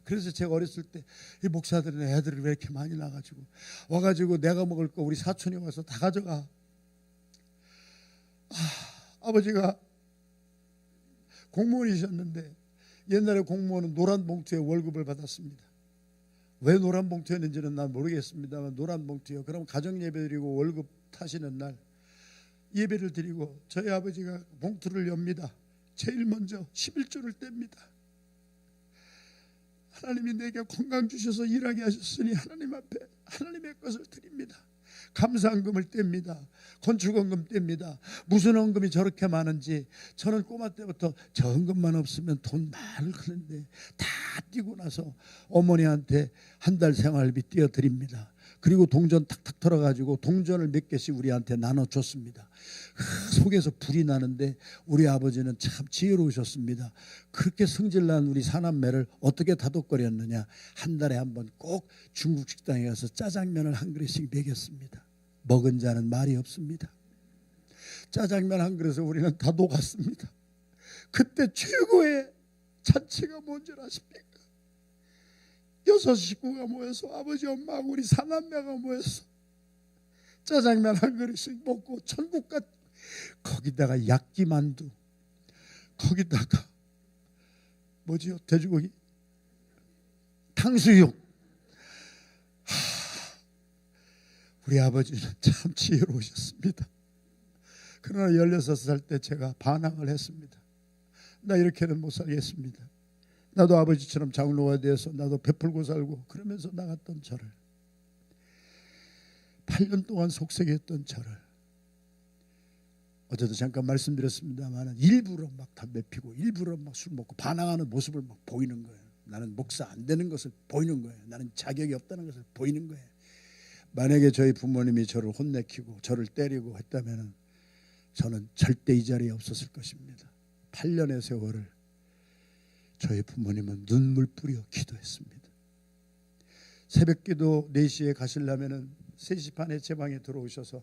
그래서 제가 어렸을 때 이 목사들은 애들을 왜 이렇게 많이 낳아가지고 와가지고 내가 먹을 거 우리 사촌이 와서 다 가져가. 아버지가 공무원이셨는데 옛날에 공무원은 노란 봉투에 월급을 받았습니다. 왜 노란 봉투였는지는 난 모르겠습니다만 노란 봉투요. 그럼 가정 예배 드리고 월급 타시는 날 예배를 드리고 저희 아버지가 봉투를 엽니다. 제일 먼저 11조를 뗍니다. 하나님이 내게 건강 주셔서 일하게 하셨으니 하나님 앞에 하나님의 것을 드립니다. 감사헌금을 뗍니다. 건축헌금 뗍니다. 무슨 헌금이 저렇게 많은지 저는 꼬마 때부터 저 헌금만 없으면 돈 많을 거는데 다 띄고 나서 어머니한테 한 달 생활비 띄어드립니다. 그리고 동전 탁탁 털어가지고 동전을 몇 개씩 우리한테 나눠줬습니다. 속에서 불이 나는데 우리 아버지는 참 지혜로우셨습니다. 그렇게 성질난 우리 사남매를 어떻게 다독거렸느냐. 한 달에 한 번 꼭 중국 식당에 가서 짜장면을 한 그릇씩 먹였습니다. 먹은 자는 말이 없습니다. 짜장면 한 그릇에 우리는 다 녹았습니다. 그때 최고의 잔치가 뭔지 아십니까? 6 식구가 모여서 아버지 엄마하고 우리 사남매가 모여서 짜장면 한 그릇씩 먹고 천국같, 거기다가 약기만두, 거기다가 뭐지요? 돼지고기, 탕수육. 우리 아버지는 참 지혜로우셨습니다. 그러나 16살 때 제가 반항을 했습니다. 나 이렇게는 못 살겠습니다. 나도 아버지처럼 장로가 되어서 나도 베풀고 살고, 그러면서 나갔던 저를, 8년 동안 속색했던 저를, 어제도 잠깐 말씀드렸습니다만 일부러 막 담배 피고 일부러 막 술 먹고 반항하는 모습을 막 보이는 거예요. 나는 목사 안 되는 것을 보이는 거예요. 나는 자격이 없다는 것을 보이는 거예요. 만약에 저희 부모님이 저를 혼내키고 저를 때리고 했다면 저는 절대 이 자리에 없었을 것입니다. 8년의 세월을 저희 부모님은 눈물 뿌려 기도했습니다. 새벽기도 4시에 가시려면 3시 반에 제 방에 들어오셔서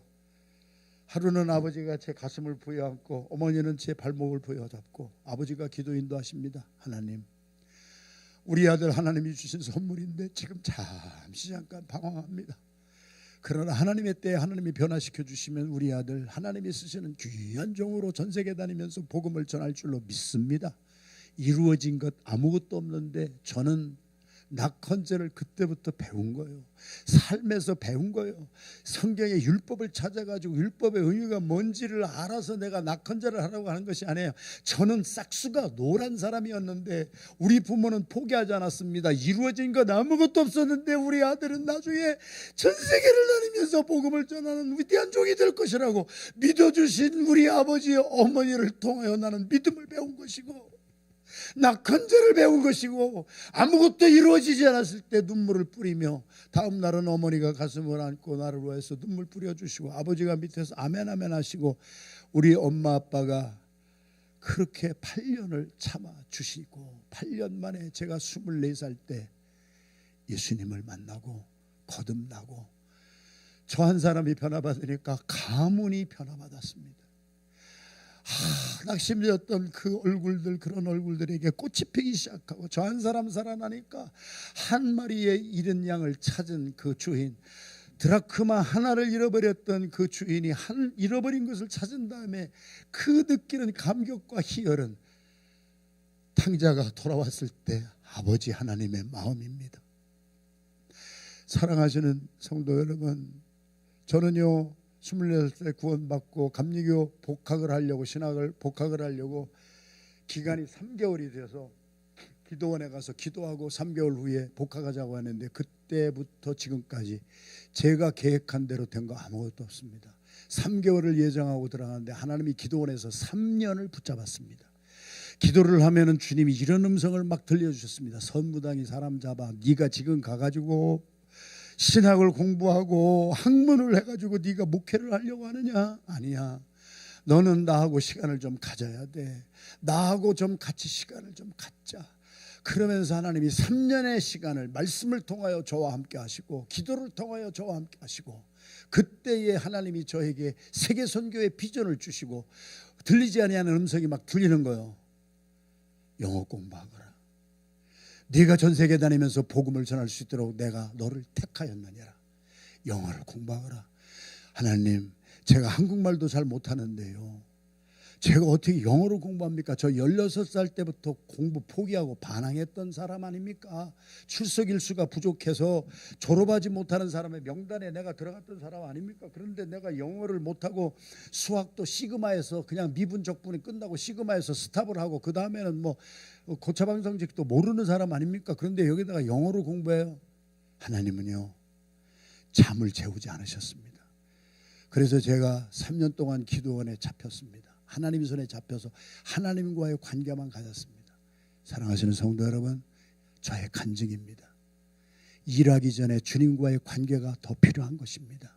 하루는 아버지가 제 가슴을 부여안고 어머니는 제 발목을 부여잡고 아버지가 기도 인도하십니다. 하나님, 우리 아들 하나님이 주신 선물인데 지금 잠깐 방황합니다. 그러나 하나님의 때에 하나님이 변화시켜 주시면 우리 아들 하나님이 쓰시는 귀한 종으로 전 세계 다니면서 복음을 전할 줄로 믿습니다. 이루어진 것 아무것도 없는데 저는 낙헌죄를 그때부터 배운 거예요. 삶에서 배운 거예요. 성경의 율법을 찾아가지고 율법의 의미가 뭔지를 알아서 내가 낙헌죄를 하라고 하는 것이 아니에요. 저는 싹수가 노란 사람이었는데 우리 부모는 포기하지 않았습니다. 이루어진 것 아무것도 없었는데 우리 아들은 나중에 전 세계를 다니면서 복음을 전하는 위대한 종이 될 것이라고 믿어주신 우리 아버지 어머니를 통하여 나는 믿음을 배운 것이고 낙헌죄를 배운 것이고, 아무것도 이루어지지 않았을 때 눈물을 뿌리며 다음 날은 어머니가 가슴을 안고 나를 위해서 눈물 뿌려주시고 아버지가 밑에서 아멘 아멘 하시고 우리 엄마 아빠가 그렇게 8년을 참아주시고 8년 만에 제가 24살 때 예수님을 만나고 거듭나고 저 한 사람이 변화받으니까 가문이 변화받았습니다. 낙심되었던 그 얼굴들, 그런 얼굴들에게 꽃이 피기 시작하고 저 한 사람 살아나니까 한 마리의 잃은 양을 찾은 그 주인, 드라크마 하나를 잃어버렸던 그 주인이 한 잃어버린 것을 찾은 다음에 그 느끼는 감격과 희열은 탕자가 돌아왔을 때 아버지 하나님의 마음입니다. 사랑하시는 성도 여러분, 저는요 26살 구원받고 감리교 복학을 하려고, 신학을 복학을 하려고 기간이 3개월이 돼서 기도원에 가서 기도하고 3개월 후에 복학하자고 하는데 그때부터 지금까지 제가 계획한 대로 된 거 아무것도 없습니다. 3개월을 예정하고 들어가는데 하나님이 기도원에서 3년을 붙잡았습니다. 기도를 하면은 주님이 이런 음성을 막 들려주셨습니다. 선무당이 사람 잡아, 네가 지금 가가지고 신학을 공부하고 학문을 해가지고 네가 목회를 하려고 하느냐? 아니야. 너는 나하고 시간을 좀 가져야 돼. 나하고 좀 같이 시간을 좀 갖자. 그러면서 하나님이 3년의 시간을 말씀을 통하여 저와 함께 하시고 기도를 통하여 저와 함께 하시고, 그때에 하나님이 저에게 세계 선교의 비전을 주시고 들리지 아니하는 음성이 막 들리는 거예요. 영어 공부하거라. 네가 전 세계 다니면서 복음을 전할 수 있도록 내가 너를 택하였느니라. 영어를 공부하거라. 하나님, 제가 한국말도 잘 못하는데요, 제가 어떻게 영어를 공부합니까? 저 16살 때부터 공부 포기하고 반항했던 사람 아닙니까? 출석 일수가 부족해서 졸업하지 못하는 사람의 명단에 내가 들어갔던 사람 아닙니까? 그런데 내가 영어를 못하고 수학도 시그마에서 그냥 미분적분이 끝나고 시그마에서 스탑을 하고 그 다음에는 뭐 고차방정직도 모르는 사람 아닙니까? 그런데 여기다가 영어를 공부해요. 하나님은요 잠을 재우지 않으셨습니다. 그래서 제가 3년 동안 기도원에 잡혔습니다. 하나님 손에 잡혀서 하나님과의 관계만 가졌습니다. 사랑하시는 성도 여러분, 저의 간증입니다. 일하기 전에 주님과의 관계가 더 필요한 것입니다.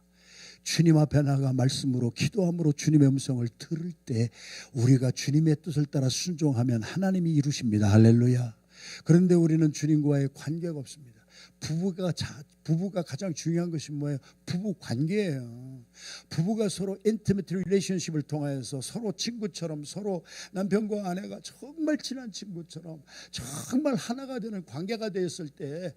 주님 앞에 나가 말씀으로 기도함으로 주님의 음성을 들을 때 우리가 주님의 뜻을 따라 순종하면 하나님이 이루십니다. 할렐루야. 그런데 우리는 주님과의 관계가 없습니다. 부부가 가장 중요한 것이 뭐예요? 부부 관계예요. 부부가 서로 인티메트 릴레이션십을 통해서 서로 친구처럼, 서로 남편과 아내가 정말 친한 친구처럼 정말 하나가 되는 관계가 되었을 때,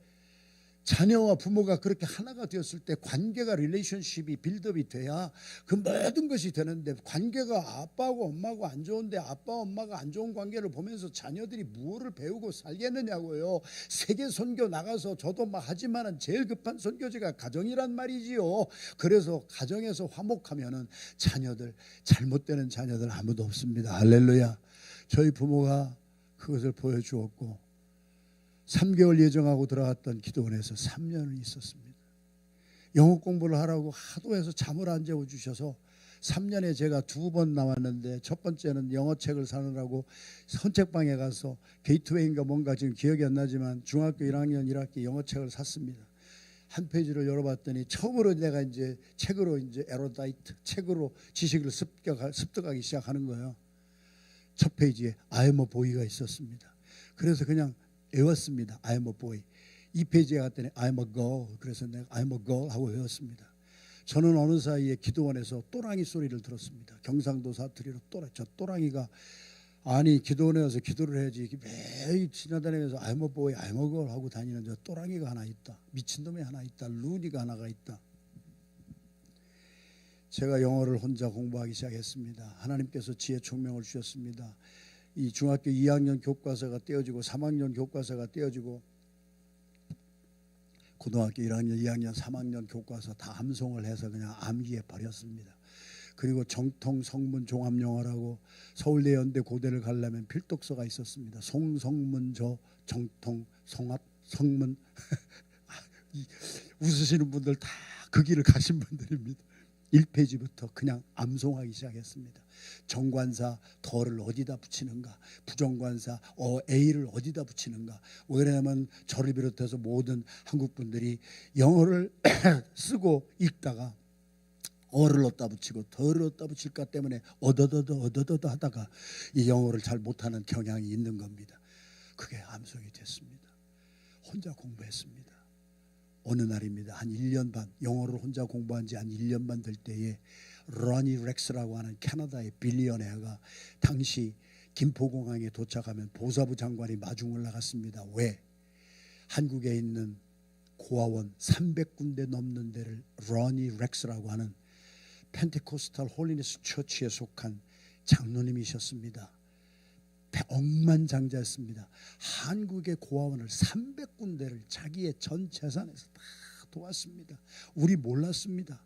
자녀와 부모가 그렇게 하나가 되었을 때 관계가, 릴레이션십이 빌드업이 돼야 그 모든 것이 되는데, 관계가 아빠하고 엄마하고 안 좋은데 아빠 엄마가 안 좋은 관계를 보면서 자녀들이 무엇을 배우고 살겠느냐고요. 세계 선교 나가서 저도 막 하지만은 제일 급한 선교지가 가정이란 말이지요. 그래서 가정에서 화목하면은 자녀들, 잘못되는 자녀들 아무도 없습니다. 할렐루야. 저희 부모가 그것을 보여주었고 3개월 예정하고 들어갔던 기도원에서 3년을 있었습니다. 영어 공부를 하라고 하도 해서 잠을 안 재워주셔서 3년에 제가 2번 나왔는데, 첫 번째는 영어책을 사느라고 선책방에 가서 게이트웨이인가 뭔가 지금 기억이 안 나지만 중학교 1학년 1학기 영어책을 샀습니다. 한 페이지를 열어봤더니 처음으로 내가 이제 책으로, 이제 에로다이트 책으로 지식을 습득하기 시작하는 거예요. 첫 페이지에 I am a boy가 있었습니다. 그래서 그냥 외웠습니다. I am a boy. 2페이지에 갔더니 I am a girl. 그래서 내가 I am a girl 하고 외웠습니다. 저는 어느 사이에 기도원에서 또랑이 소리를 들었습니다. 경상도 사투리로 또랑. 저 또랑이가, 아니 기도원에 와서 기도를 해야지 매일 지나다니면서 I am a boy, I am a girl 하고 다니는 저 또랑이가 하나 있다. 미친놈이 하나 있다. 루니가 하나가 있다. 제가 영어를 혼자 공부하기 시작했습니다. 하나님께서 지혜 총명을 주셨습니다. 이 중학교 2학년 교과서가 떼어지고 3학년 교과서가 떼어지고 고등학교 1학년, 2학년, 3학년 교과서 다 암송을 해서 그냥 암기해 버렸습니다. 그리고 정통 성문 종합영어라고 서울대 연대 고대를 가려면 필독서가 있었습니다. 송성문조 정통 성합 성문 웃으시는 분들 다 그 길을 가신 분들입니다. 1페이지부터 그냥 암송하기 시작했습니다. 정관사 더를 어디다 붙이는가, 부정관사 A를 어디다 붙이는가. 왜냐하면 저를 비롯해서 모든 한국 분들이 영어를 쓰고 읽다가 어를 얻다 붙이고 더를 얻다 붙일까 때문에 어더더더 하다가 이 영어를 잘 못하는 경향이 있는 겁니다. 그게 암송이 됐습니다. 혼자 공부했습니다. 어느 날입니다. 한 1년 반 영어를 혼자 공부한 지 한 1년 반 될 때에 러니 렉스라고 하는 캐나다의 빌리언웨어가 당시 김포공항에 도착하면 보사부 장관이 마중을 나갔습니다. 왜? 한국에 있는 고아원 300군데 넘는 데를 러니 렉스라고 하는 펜테코스탈 홀리네스 처치에 속한 장로님이셨습니다. 억만장자였습니다. 한국의 고아원을 300군데를 자기의 전 재산에서 다 도왔습니다. 우리 몰랐습니다.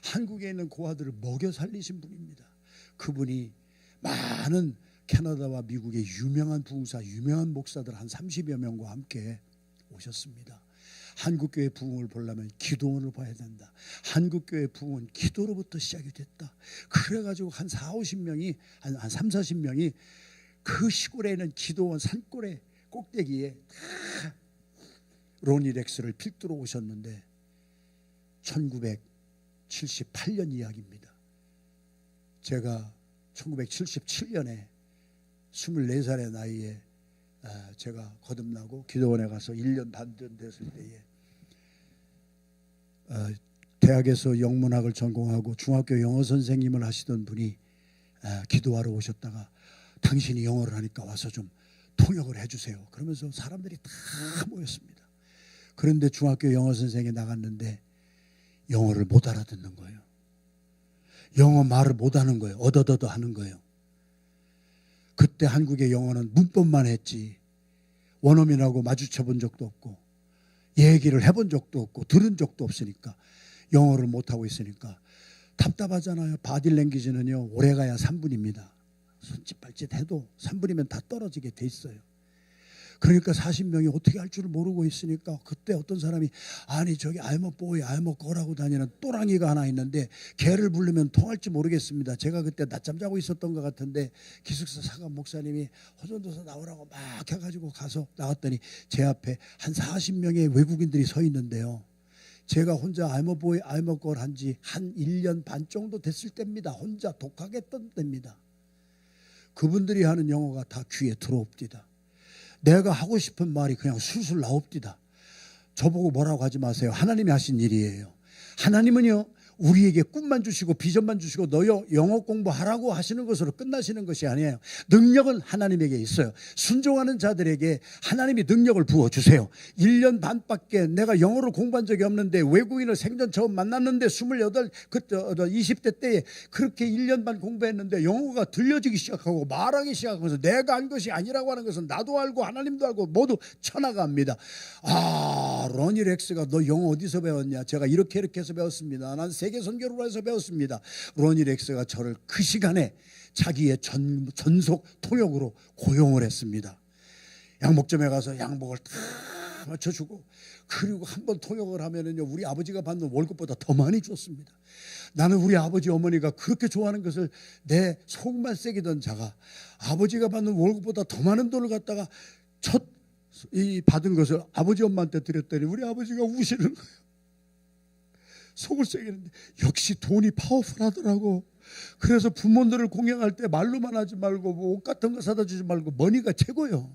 한국에 있는 고아들을 먹여 살리신 분입니다. 그분이 많은 캐나다와 미국의 유명한 부흥사, 유명한 목사들 한 30여 명과 함께 오셨습니다. 한국교회 부흥을 보려면 기도원을 봐야 된다. 한국교회 부흥은 기도로부터 시작이 됐다. 그래가지고 한 40-50명이 한 30-40명이 그 시골에 있는 기도원 산골의 꼭대기에 다 로니 렉스를 필두로 오셨는데 1978년 이야기입니다. 제가 1977년에 24살의 나이에 제가 거듭나고 기도원에 가서 1년 반 됐을 때에 대학에서 영문학을 전공하고 중학교 영어 선생님을 하시던 분이 기도하러 오셨다가 당신이 영어를 하니까 와서 좀 통역을 해주세요. 그러면서 사람들이 다 모였습니다. 그런데 중학교 영어 선생이 나갔는데 영어를 못 알아듣는 거예요. 영어 말을 못 하는 거예요. 어더더더 하는 거예요. 그때 한국의 영어는 문법만 했지 원어민하고 마주쳐 본 적도 없고 얘기를 해본 적도 없고 들은 적도 없으니까 영어를 못하고 있으니까 답답하잖아요. 바디랭귀지는요 오래가야 3분입니다. 손짓발짓 해도 3분이면 다 떨어지게 돼 있어요. 그러니까 40명이 어떻게 할 줄을 모르고 있으니까 그때 어떤 사람이 아니 저기 I'm a boy, I'm a girl하고 다니는 또랑이가 하나 있는데 걔를 부르면 통할지 모르겠습니다. 제가 그때 낮잠 자고 있었던 것 같은데 기숙사 사감 목사님이 호전도서 나오라고 막 해가지고 가서 나왔더니 제 앞에 한 40명의 외국인들이 서 있는데요. 제가 혼자 I'm a boy, I'm a girl 한지 한 1년 반 정도 됐을 때입니다. 혼자 독하게 했던 때입니다. 그분들이 하는 영어가 다 귀에 들어옵디다. 내가 하고 싶은 말이 그냥 술술 나옵디다. 저보고 뭐라고 하지 마세요. 하나님이 하신 일이에요. 하나님은요 우리에게 꿈만 주시고 비전만 주시고 너 영어 공부하라고 하시는 것으로 끝나시는 것이 아니에요. 능력은 하나님에게 있어요. 순종하는 자들에게 하나님이 능력을 부어주세요. 1년 반밖에 내가 영어를 공부한 적이 없는데 외국인을 생전 처음 만났는데 20대 때에 그렇게 1년 반 공부했는데 영어가 들려지기 시작하고 말하기 시작하면서 내가 한 것이 아니라고 하는 것은 나도 알고 하나님도 알고 모두 천하가 압니다. 러니 렉스가 너 영어 어디서 배웠냐? 제가 이렇게 해서 배웠습니다. 난 세계 선교로 해서 배웠습니다. 로니 렉스가 저를 그 시간에 자기의 전속 통역으로 고용을 했습니다. 양복점에 가서 양복을 다 맞춰주고 그리고 한번 통역을 하면은요 우리 아버지가 받는 월급보다 더 많이 줬습니다. 나는 우리 아버지 어머니가 그렇게 좋아하는 것을 내 속만 새기던 자가 아버지가 받는 월급보다 더 많은 돈을 갖다가 이 받은 것을 아버지 엄마한테 드렸더니 우리 아버지가 우시는 거예요. 속을 새기는데 역시 돈이 파워풀하더라고. 그래서 부모들을 공양할 때 말로만 하지 말고 뭐 옷 같은 거 사다 주지 말고 머니가 최고요.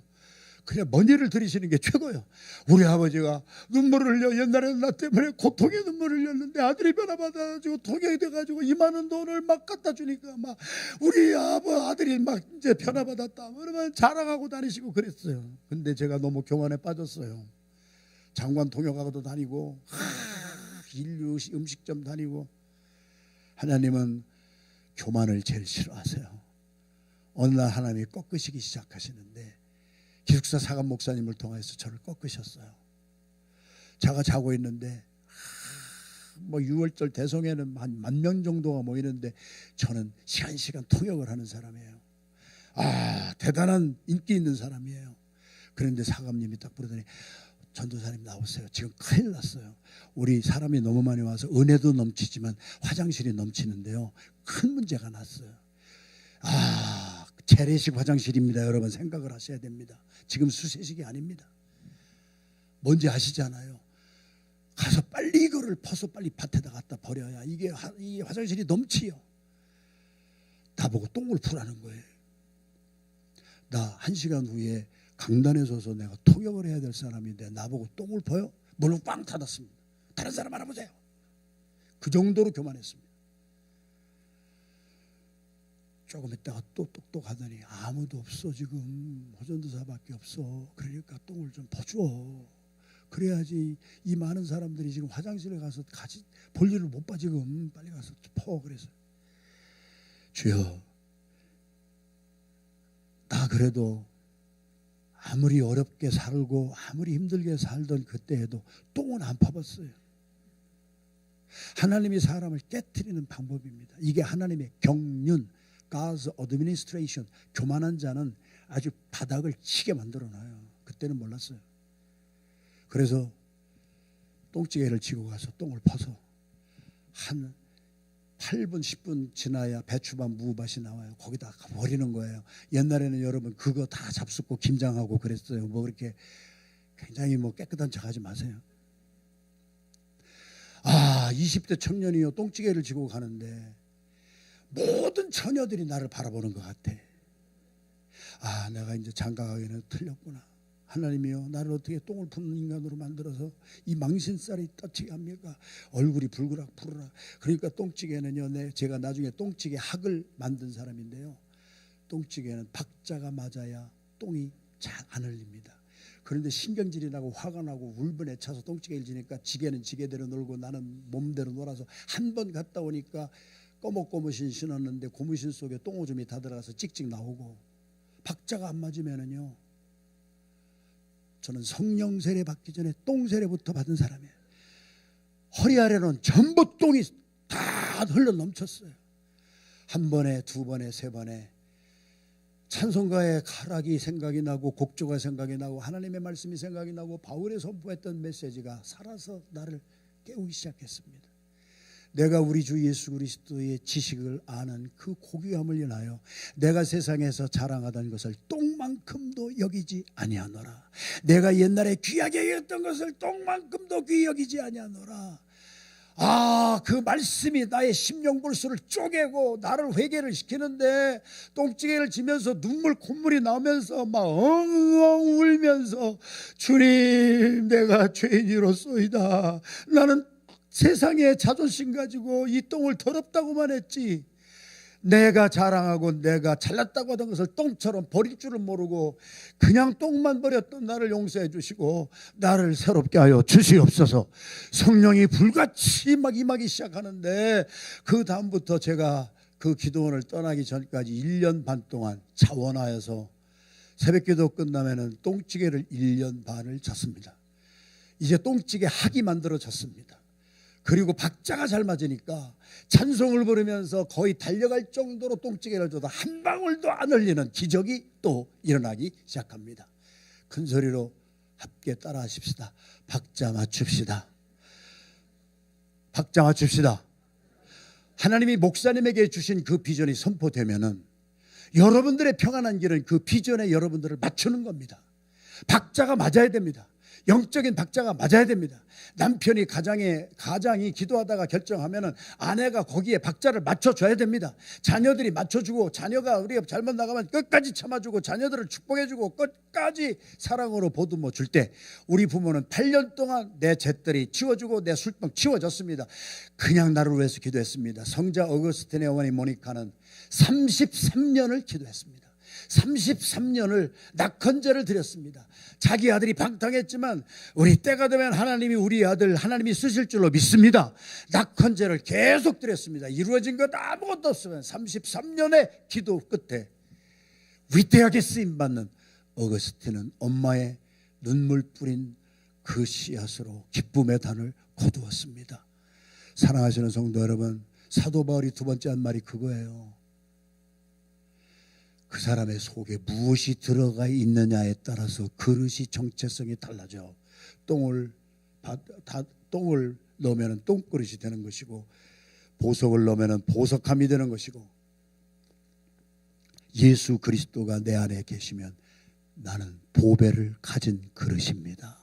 그냥 머니를 들이시는 게 최고요. 우리 아버지가 눈물을 흘려 옛날에는 나 때문에 고통의 눈물을 흘렸는데 아들이 변화받아가지고 통역이 돼가지고 이만한 돈을 막 갖다 주니까 막 우리 아들이 막 이제 변화받았다 그러면 자랑하고 다니시고 그랬어요. 근데 제가 너무 교만에 빠졌어요. 장관 통역하고도 다니고 인류 음식점 다니고. 하나님은 교만을 제일 싫어하세요. 어느 날 하나님이 꺾으시기 시작하시는데 기숙사 사감 목사님을 통해서 저를 꺾으셨어요. 자가 자고 있는데 뭐 6월절 대성회는 한 10,000명 정도가 모이는데 저는 시간 통역을 하는 사람이에요. 대단한 인기 있는 사람이에요. 그런데 사감님이 딱 부르더니 전도사님 나오세요. 지금 큰일 났어요. 우리 사람이 너무 많이 와서 은혜도 넘치지만 화장실이 넘치는데요. 큰 문제가 났어요. 재래식 화장실입니다. 여러분 생각을 하셔야 됩니다. 지금 수세식이 아닙니다. 뭔지 아시잖아요. 가서 빨리 이거를 퍼서 빨리 밭에다 갖다 버려야 이 화장실이 넘치요. 나보고 똥을 풀라는 거예요. 나 1시간 후에 강단에 서서 내가 통역을 해야 될 사람인데 나보고 똥을 퍼요? 물론 꽝 닫았습니다. 다른 사람 알아보세요. 그 정도로 교만했습니다. 조금 있다가 또 똑똑하더니 아무도 없어. 지금 호전도사밖에 없어. 그러니까 똥을 좀 퍼줘. 그래야지 이 많은 사람들이 지금 화장실에 가서 같이 볼일을 못 봐. 지금 빨리 가서 퍼. 그래서 주여, 나 그래도 아무리 어렵게 살고 아무리 힘들게 살던 그때에도 똥은 안 퍼봤어요. 하나님이 사람을 깨트리는 방법입니다. 이게 하나님의 경륜, God's administration. 교만한 자는 아주 바닥을 치게 만들어놔요. 그때는 몰랐어요. 그래서 똥찌개를 지고 가서 똥을 퍼서 한 8분 10분 지나야 배추밥 무밭이 나와요. 거기다 버리는 거예요. 옛날에는 여러분 그거 다 잡숫고 김장하고 그랬어요. 뭐 그렇게 굉장히 뭐 깨끗한 척 하지 마세요. 20대 청년이요 똥찌개를 지고 가는데 모든 처녀들이 나를 바라보는 것 같아. 내가 이제 장가가기는 틀렸구나. 하나님이요, 나를 어떻게 똥을 푸는 인간으로 만들어서 이 망신살이 떠치게 합니까? 얼굴이 불그락 푸르락. 그러니까 똥찌개는요, 제가 나중에 똥찌개 학을 만든 사람인데요, 똥찌개는 박자가 맞아야 똥이 잘 안 흘립니다. 그런데 신경질이 나고 화가 나고 울분에 차서 똥찌개를 지니까 지게는 지게대로 놀고 나는 몸대로 놀아서 한 번 갔다 오니까 꼬뭇꼬뭇신 신었는데 고무신 속에 똥오줌이 다 들어가서 찍찍 나오고, 박자가 안 맞으면은요, 저는 성령 세례 받기 전에 똥 세례부터 받은 사람이에요. 허리 아래는 전부 똥이 다 흘러 넘쳤어요. 한 번에, 두 번에, 세 번에 찬송가의 가락이 생각이 나고 곡조가 생각이 나고 하나님의 말씀이 생각이 나고 바울의 선포했던 메시지가 살아서 나를 깨우기 시작했습니다. 내가 우리 주 예수 그리스도의 지식을 아는 그 고귀함을 인하여 내가 세상에서 자랑하던 것을 똥만큼도 여기지 아니하노라. 내가 옛날에 귀하게 여겼던 것을 똥만큼도 귀히 여기지 아니하노라. 그 말씀이 나의 심령불수를 쪼개고 나를 회개를 시키는데, 똥찌개를 지면서 눈물 콧물이 나오면서 막 엉엉 울면서, 주님, 내가 죄인이로소이다. 나는 세상에 자존심 가지고 이 똥을 더럽다고만 했지, 내가 자랑하고 내가 잘났다고 하던 것을 똥처럼 버릴 줄을 모르고 그냥 똥만 버렸던 나를 용서해 주시고 나를 새롭게 하여 주시옵소서. 성령이 불같이 막 임하기 시작하는데, 그 다음부터 제가 그 기도원을 떠나기 전까지 1년 반 동안 자원하여서 새벽기도 끝나면은 똥찌개를 1년 반을 졌습니다. 이제 똥찌개 학이 만들어졌습니다. 그리고 박자가 잘 맞으니까 찬송을 부르면서 거의 달려갈 정도로 똥찌개를 줘도 한 방울도 안 흘리는 기적이 또 일어나기 시작합니다. 큰 소리로 함께 따라 하십시다. 박자 맞춥시다. 박자 맞춥시다. 하나님이 목사님에게 주신 그 비전이 선포되면은 여러분들의 평안한 길은 그 비전에 여러분들을 맞추는 겁니다. 박자가 맞아야 됩니다. 영적인 박자가 맞아야 됩니다. 남편이 가장이 기도하다가 결정하면은 아내가 거기에 박자를 맞춰줘야 됩니다. 자녀들이 맞춰주고, 자녀가 우리가 잘못 나가면 끝까지 참아주고, 자녀들을 축복해주고, 끝까지 사랑으로 보듬어 줄 때, 우리 부모는 8년 동안 내 잿더리 치워주고 내 술병 치워줬습니다. 그냥 나를 위해서 기도했습니다. 성자 어거스틴의 어머니 모니카는 33년을 기도했습니다. 33년을 낙헌제를 드렸습니다. 자기 아들이 방탕했지만 우리 때가 되면 하나님이 우리 아들 하나님이 쓰실 줄로 믿습니다. 낙헌제를 계속 드렸습니다. 이루어진 것 아무것도 없으면 33년의 기도 끝에 위대하게 쓰임받는 어거스틴은 엄마의 눈물 뿌린 그 씨앗으로 기쁨의 단을 거두었습니다. 사랑하시는 성도 여러분, 사도 바울이 두 번째 한 말이 그거예요. 그 사람의 속에 무엇이 들어가 있느냐에 따라서 그릇이 정체성이 달라져. 똥을 넣으면 똥그릇이 되는 것이고, 보석을 넣으면 보석함이 되는 것이고, 예수 그리스도가 내 안에 계시면 나는 보배를 가진 그릇입니다.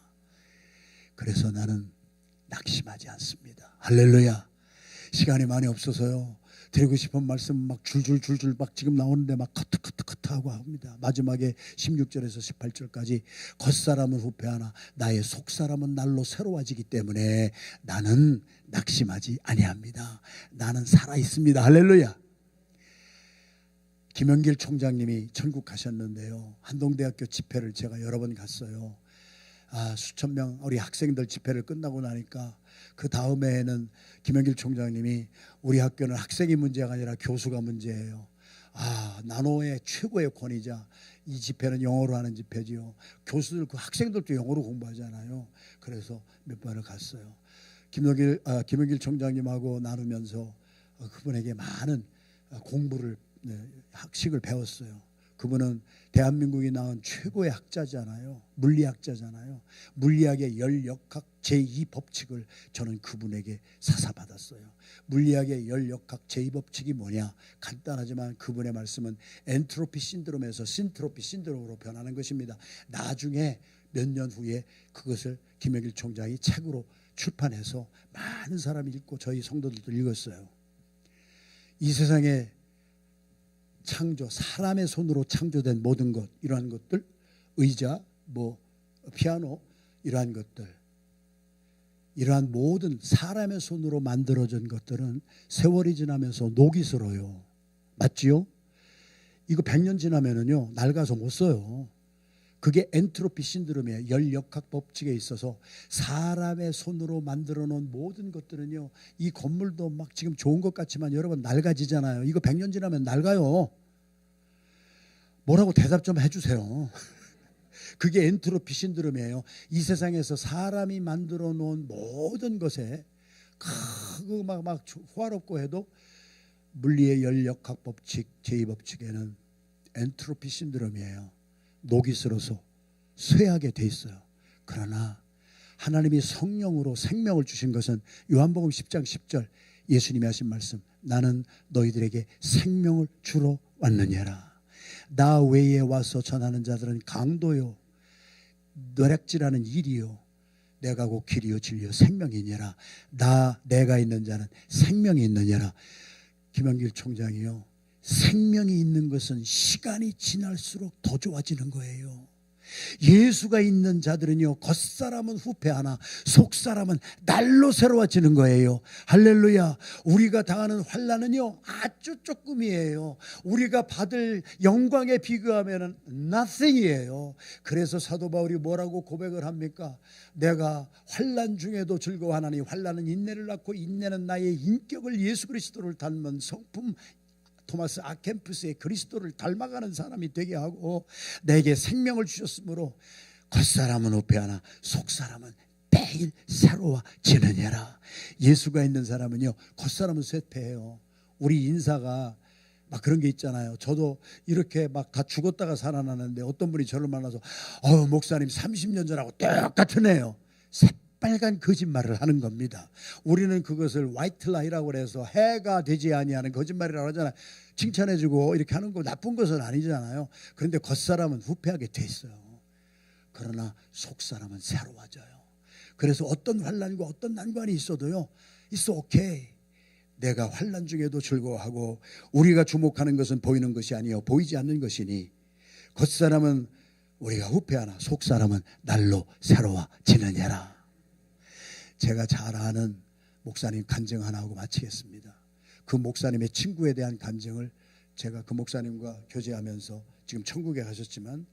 그래서 나는 낙심하지 않습니다. 할렐루야. 시간이 많이 없어서요, 드리고 싶은 말씀 막 줄줄 막 지금 나오는데 막 커트하고 합니다. 마지막에 16절에서 18절까지 겉사람은 후패하나 나의 속사람은 날로 새로워지기 때문에 나는 낙심하지 아니합니다. 나는 살아있습니다. 할렐루야. 김영길 총장님이 천국 가셨는데요, 한동대학교 집회를 제가 여러 번 갔어요. 수천 명 우리 학생들 집회를 끝나고 나니까 그 다음에는 김영길 총장님이 우리 학교는 학생이 문제가 아니라 교수가 문제예요. 나노의 최고의 권위자, 이 집회는 영어로 하는 집회지요. 교수들, 그 학생들도 영어로 공부하잖아요. 그래서 몇 번을 갔어요. 김영길 총장님하고 나누면서 그분에게 많은 공부를, 학식을 배웠어요. 그분은 대한민국이 낳은 최고의 학자잖아요. 물리학자잖아요. 물리학의 열역학 제2법칙을 저는 그분에게 사사받았어요. 물리학의 열역학 제2법칙이 뭐냐? 간단하지만 그분의 말씀은 엔트로피 신드롬에서 신트로피 신드롬으로 변하는 것입니다. 나중에 몇 년 후에 그것을 김영길 총장이 책으로 출판해서 많은 사람이 읽고 저희 성도들도 읽었어요. 이 세상에 창조, 사람의 손으로 창조된 모든 것, 이러한 것들, 의자, 피아노, 이러한 것들, 이러한 모든 사람의 손으로 만들어진 것들은 세월이 지나면서 녹이 슬어요. 맞지요? 이거 100년 지나면은요, 낡아서 못 써요. 그게 엔트로피 신드롬이에요. 열역학 법칙에 있어서 사람의 손으로 만들어 놓은 모든 것들은요, 이 건물도 막 지금 좋은 것 같지만 여러분 낡아지잖아요. 이거 100년 지나면 낡아요. 뭐라고 대답 좀 해주세요. 그게 엔트로피 신드롬이에요. 이 세상에서 사람이 만들어 놓은 모든 것에 크고 막 호화롭고 해도 물리의 열역학 법칙 제2법칙에는 엔트로피 신드롬이에요. 녹이 슬어서 쇠하게 돼 있어요. 그러나 하나님이 성령으로 생명을 주신 것은 요한복음 10장 10절 예수님이 하신 말씀, 나는 너희들에게 생명을 주러 왔느니라. 나 외에 와서 전하는 자들은 강도요 노략질하는 일이요, 내가 곧 길이요 진리요 생명이니라. 내가 있는 자는 생명이 있느니라. 김영길 총장이요, 생명이 있는 것은 시간이 지날수록 더 좋아지는 거예요. 예수가 있는 자들은요, 겉사람은 후패하나 속사람은 날로 새로워지는 거예요. 할렐루야. 우리가 당하는 환난은요 아주 조금이에요. 우리가 받을 영광에 비교하면 nothing이에요. 그래서 사도 바울이 뭐라고 고백을 합니까? 내가 환난 중에도 즐거워하나니 환난은 인내를 낳고 인내는 나의 인격을 예수 그리스도를 닮은 성품 토마스 아켄푸스의 그리스도를 닮아가는 사람이 되게 하고 내게 생명을 주셨으므로 겉사람은 후패하나 속사람은 매일 새로워지느니라. 예수가 있는 사람은요, 겉사람은 쇠퇴해요. 우리 인사가 막 그런 게 있잖아요. 저도 이렇게 막 다 죽었다가 살아나는데 어떤 분이 저를 만나서 목사님 30년 전하고 똑같은 애요. 빨간 거짓말을 하는 겁니다. 우리는 그것을 화이트 라이라고 해서 해가 되지 아니하는 거짓말이라고 하잖아요. 칭찬해주고 이렇게 하는 거 나쁜 것은 아니잖아요. 그런데 겉사람은 후패하게 돼 있어요. 그러나 속사람은 새로워져요. 그래서 어떤 환난과 어떤 난관이 있어도요, 있어 오케이. 내가 환난 중에도 즐거워하고 우리가 주목하는 것은 보이는 것이 아니요 보이지 않는 것이니 겉사람은 우리가 후패하나 속사람은 날로 새로워지느니라. 제가 잘 아는 목사님 간증 하나 하고 마치겠습니다. 그 목사님의 친구에 대한 간증을 제가 그 목사님과 교제하면서 지금 천국에 가셨지만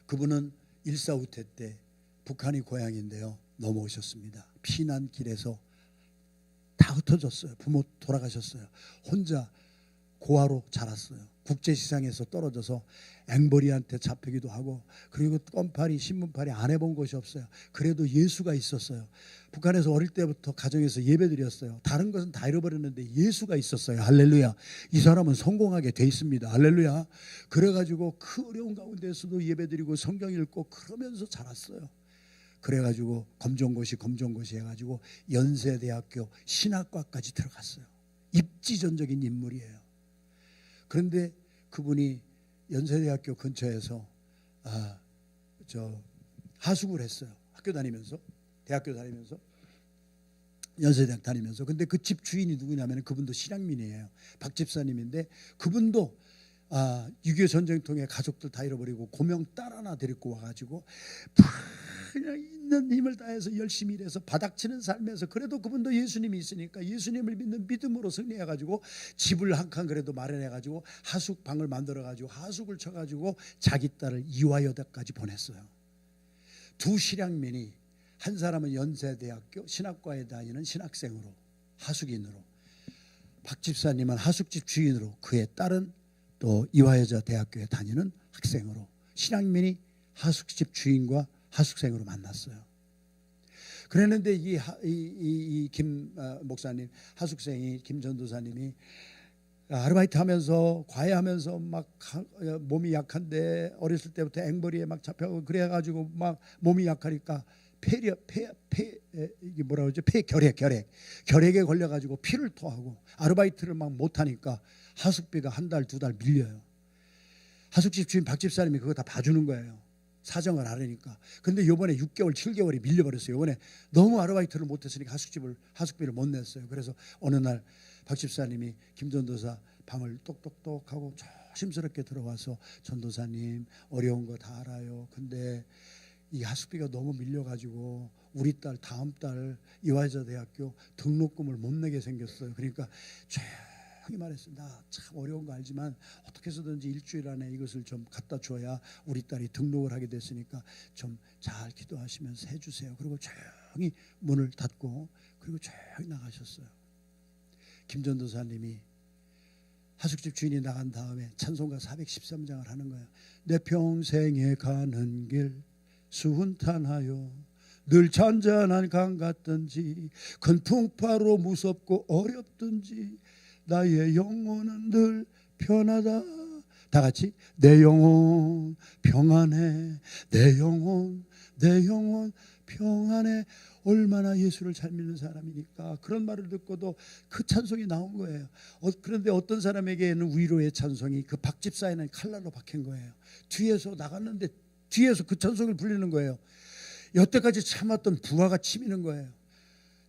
그분은 일사후퇴 때 북한이 고향인데요, 넘어오셨습니다. 피난길에서 다 흩어졌어요. 부모 돌아가셨어요. 혼자 고아로 자랐어요. 국제시장에서 떨어져서 앵벌이한테 잡히기도 하고, 그리고 껌파리 신문파리 안 해본 곳이 없어요. 그래도 예수가 있었어요. 북한에서 어릴 때부터 가정에서 예배드렸어요. 다른 것은 다 잃어버렸는데 예수가 있었어요. 할렐루야. 이 사람은 성공하게 돼 있습니다. 할렐루야. 그래가지고 그 어려운 가운데서도 예배드리고 성경 읽고 그러면서 자랐어요. 그래가지고 검정고시 해가지고 연세대학교 신학과까지 들어갔어요. 입지전적인 인물이에요. 그런데 그분이 연세대학교 근처에서 하숙을 했어요. 학교 다니면서, 대학교 다니면서, 연세대학 다니면서. 근데 그 집 주인이 누구냐면 그분도 신앙민이에요. 박 집사님인데, 그분도 6.25 전쟁통에 가족들 다 잃어버리고 고명 딸 하나 데리고 와가지고 그냥 있는 힘을 다해서 열심히 일해서 바닥치는 삶에서, 그래도 그분도 예수님이 있으니까 예수님을 믿는 믿음으로 승리해가지고 집을 한 칸 그래도 마련해가지고 하숙방을 만들어가지고 하숙을 쳐가지고 자기 딸을 이화여대까지 보냈어요. 두 실향민이, 한 사람은 연세대학교 신학과에 다니는 신학생으로, 하숙인으로, 박 집사님은 하숙집 주인으로, 그의 딸은 또 이화여자 대학교에 다니는 학생으로, 신학민이 하숙집 주인과 하숙생으로 만났어요. 그랬는데 이 김 목사님, 하숙생이 김 전도사님이 아르바이트 하면서 과외하면서 막 몸이 약한데, 어렸을 때부터 앵벌이에 막 잡혀가고 그래가지고 막 몸이 약하니까 이게 뭐라 그러죠? 결핵에 걸려가지고 피를 토하고 아르바이트를 막 못하니까 하숙비가 한 달, 두 달 밀려요. 하숙집 주인 박 집사님이 그거 다 봐주는 거예요. 사정을 알으니까. 근데 요번에 6개월, 7개월이 밀려버렸어요. 요번에 너무 아르바이트를 못했으니까 하숙비를 못 냈어요. 그래서 어느 날 박 집사님이 김전도사 방을 똑똑똑하고 조심스럽게 들어와서, 전도사님 어려운 거 다 알아요. 근데 이 하숙비가 너무 밀려가지고 우리 딸 다음 달 이화여자 대학교 등록금을 못 내게 생겼어요. 그러니까 조용히 말했어요. 나 참 어려운 거 알지만 어떻게 해서든지 일주일 안에 이것을 좀 갖다 줘야 우리 딸이 등록을 하게 됐으니까 좀 잘 기도하시면서 해주세요. 그리고 조용히 문을 닫고 그리고 조용히 나가셨어요. 김전도사님이 하숙집 주인이 나간 다음에 찬송가 413장을 하는 거예요. 내 평생에 가는 길 수훈탄하여 늘 잔잔한 강 같든지 큰 풍파로 무섭고 어렵든지 나의 영혼은 늘 편하다. 다 같이 내 영혼 평안해, 내 영혼 평안해. 얼마나 예수를 잘 믿는 사람이니까 그런 말을 듣고도 그 찬송이 나온 거예요. 그런데 어떤 사람에게는 위로의 찬송이 그 박 집사에는 칼날로 박힌 거예요. 뒤에서 나갔는데 뒤에서 그 찬송을 부르는 거예요. 여태까지 참았던 부하가 치미는 거예요.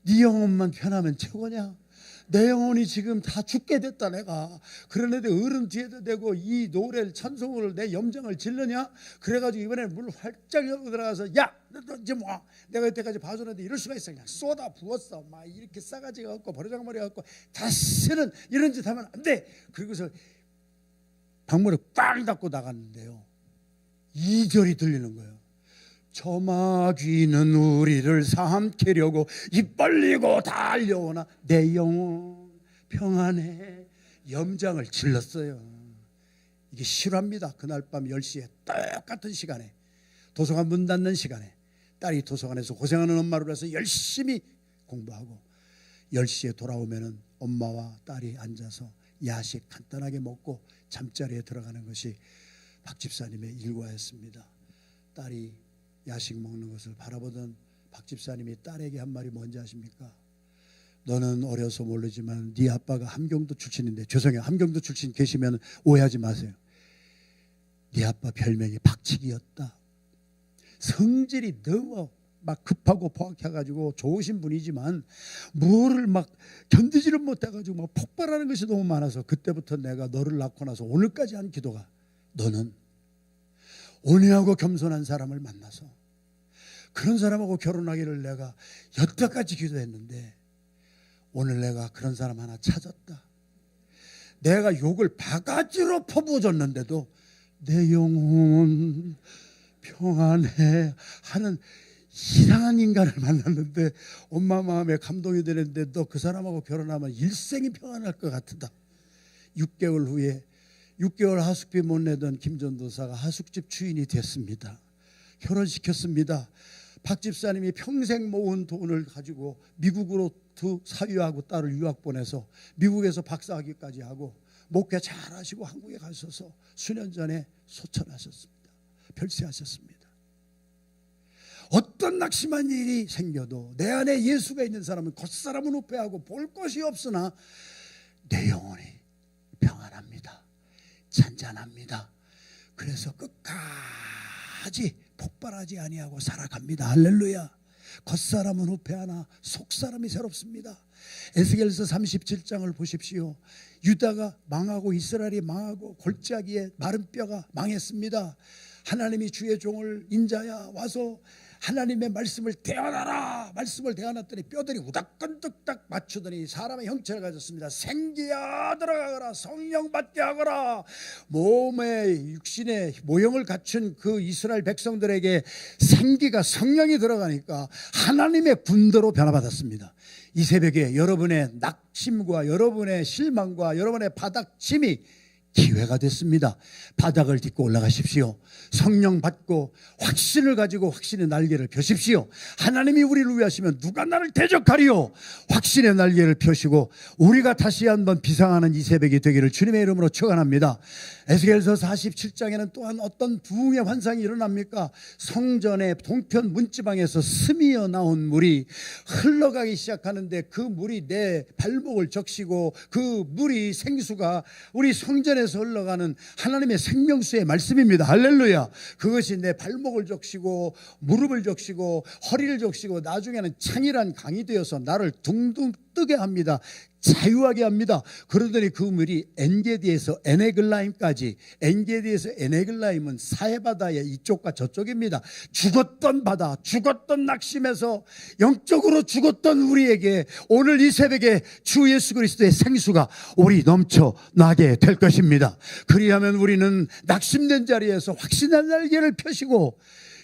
네 영혼만 편하면 최고냐? 내 영혼이 지금 다 죽게 됐다 내가. 그런데 어른 뒤에도 대고 이 노래를 찬송을 내 염정을 질르냐? 그래가지고 이번에 물 활짝 열고 들어가서 야! 너 이제 뭐 내가 여태까지 봐줬는데 이럴 수가 있어. 그냥 쏟아 부었어. 막 이렇게 싸가지가 없고 버르장머리 갖고 다시는 이런 짓 하면 안 돼. 그리고서 방문을 꽉 닫고 나갔는데요. 2절이 들리는 거예요. 저 마귀는 우리를 삼키려고 입 벌리고 달려오나 내 영혼 평안해. 염장을 질렀어요. 이게 실화입니다. 그날 밤 10시에 똑같은 시간에, 도서관 문 닫는 시간에 딸이 도서관에서 고생하는 엄마를 위해서 열심히 공부하고 10시에 돌아오면은 엄마와 딸이 앉아서 야식 간단하게 먹고 잠자리에 들어가는 것이 박 집사님의 일과였습니다. 딸이 야식 먹는 것을 바라보던 박 집사님이 딸에게 한 말이 뭔지 아십니까? 너는 어려서 모르지만 네 아빠가 함경도 출신인데, 죄송해요, 함경도 출신 계시면 오해하지 마세요. 네 아빠 별명이 박치기였다. 성질이 너무 막 급하고 포악해가지고 좋으신 분이지만 뭐를 막 견디지를 못해가지고 막 폭발하는 것이 너무 많아서 그때부터 내가 너를 낳고 나서 오늘까지 한 기도가, 너는 온유하고 겸손한 사람을 만나서 그런 사람하고 결혼하기를 내가 여태까지 기도했는데 오늘 내가 그런 사람 하나 찾았다. 내가 욕을 바가지로 퍼부어줬는데도 내 영혼 평안해 하는 이상한 인간을 만났는데 엄마 마음에 감동이 되는데 너 그 사람하고 결혼하면 일생이 평안할 것 같다. 6개월 후에 6개월 하숙비 못 내던 김 전도사가 하숙집 주인이 됐습니다. 결혼시켰습니다. 박 집사님이 평생 모은 돈을 가지고 미국으로 두 사위하고 딸을 유학 보내서 미국에서 박사학위까지 하고 목회 잘하시고 한국에 가셔서 수년 전에 소천하셨습니다. 별세하셨습니다. 어떤 낙심한 일이 생겨도 내 안에 예수가 있는 사람은 겉사람은 우패하고 볼 것이 없으나 내 영혼이 평안합니다. 잔잔합니다. 그래서 끝까지 폭발하지 아니하고 살아갑니다. 할렐루야. 겉사람은 후패하나 속사람이 새롭습니다. 에스겔서 37장을 보십시오. 유다가 망하고 이스라엘이 망하고 골짜기에 마른 뼈가 망했습니다. 하나님이 주의 종을 인자야 와서 하나님의 말씀을 대하라 말씀을 대하놨더니 뼈들이 우닥건득닥 맞추더니 사람의 형체를 가졌습니다. 생기야 들어가거라 성령 받게 하거라. 몸의 육신의 모형을 갖춘 그 이스라엘 백성들에게 생기가 성령이 들어가니까 하나님의 군대로 변화받았습니다. 이 새벽에 여러분의 낙심과 여러분의 실망과 여러분의 바닥침이 기회가 됐습니다. 바닥을 딛고 올라가십시오. 성령 받고 확신을 가지고 확신의 날개를 펴십시오. 하나님이 우리를 위하시면 누가 나를 대적하리요. 확신의 날개를 펴시고 우리가 다시 한번 비상하는 이 새벽이 되기를 주님의 이름으로 축원합니다. 에스겔서 47장에는 또한 어떤 부흥의 환상이 일어납니까? 성전의 동편 문지방에서 스미어 나온 물이 흘러가기 시작하는데 그 물이 내 발목을 적시고 그 물이 생수가 우리 성전에 흘러가는 하나님의 생명수의 말씀입니다. 할렐루야. 그것이 내 발목을 적시고 무릎을 적시고 허리를 적시고 나중에는 창이란 강이 되어서 나를 둥둥 뜨게 합니다. 자유하게 합니다. 그러더니 그 물이 엔게디에서 에네글라임까지, 엔게디에서 에네글라임은 사해바다의 이쪽과 저쪽입니다. 죽었던 바다, 죽었던 낙심에서 영적으로 죽었던 우리에게 오늘 이 새벽에 주 예수 그리스도의 생수가 우리 넘쳐나게 될 것입니다. 그리하면 우리는 낙심된 자리에서 확신한 날개를 펴시고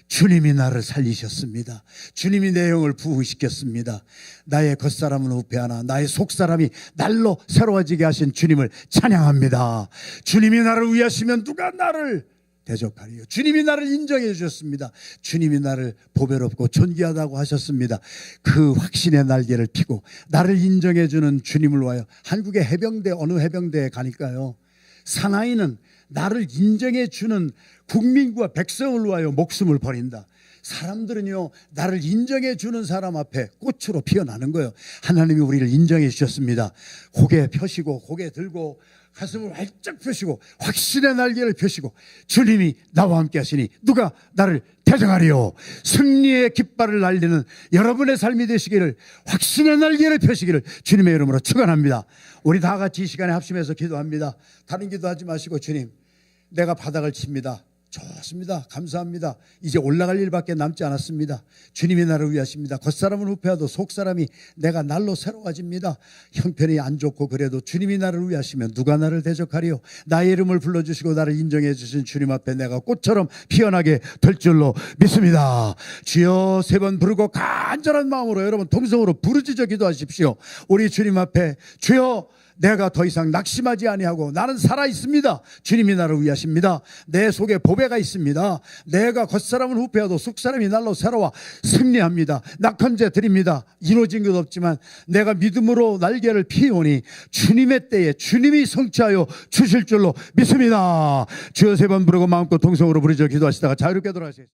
주님이 나를 살리셨습니다. 주님이 내 영을 부흥시켰습니다. 나의 겉사람은 후패하나 나의 속사람이 날로 새로워지게 하신 주님을 찬양합니다. 주님이 나를 위하시면 누가 나를 대적하리요. 주님이 나를 인정해 주셨습니다. 주님이 나를 보배롭고 존귀하다고 하셨습니다. 그 확신의 날개를 피고 나를 인정해 주는 주님을 위하여 한국의 해병대 어느 해병대에 가니까요. 사나이는 나를 인정해 주는 국민과 백성을 위하여 목숨을 버린다. 사람들은요 나를 인정해 주는 사람 앞에 꽃으로 피어나는 거예요. 하나님이 우리를 인정해 주셨습니다. 고개 펴시고 고개 들고 가슴을 활짝 펴시고 확신의 날개를 펴시고 주님이 나와 함께 하시니 누가 나를 대적하리요. 승리의 깃발을 날리는 여러분의 삶이 되시기를 확신의 날개를 펴시기를 주님의 이름으로 축원합니다. 우리 다 같이 이 시간에 합심해서 기도합니다. 다른 기도하지 마시고 주님 내가 바닥을 칩니다. 좋습니다. 감사합니다. 이제 올라갈 일밖에 남지 않았습니다. 주님이 나를 위하십니다. 겉사람은 후패하도 속사람이 내가 날로 새로워집니다. 형편이 안 좋고 그래도 주님이 나를 위하시면 누가 나를 대적하리요. 나의 이름을 불러주시고 나를 인정해 주신 주님 앞에 내가 꽃처럼 피어나게 될 줄로 믿습니다. 주여 세 번 부르고 간절한 마음으로 여러분 동성으로 부르짖어 기도하십시오. 우리 주님 앞에 주여 내가 더 이상 낙심하지 아니하고 나는 살아 있습니다. 주님이 나를 위하십니다. 내 속에 보배가 있습니다. 내가 겉사람은 후패하도 속사람이 날로 새로워 승리합니다. 낙헌제 드립니다. 이루어진 것 없지만 내가 믿음으로 날개를 피우니 주님의 때에 주님이 성취하여 주실 줄로 믿습니다. 주여 세 번 부르고 마음껏 동성으로 부르짖어 기도하시다가 자유롭게 돌아가세요.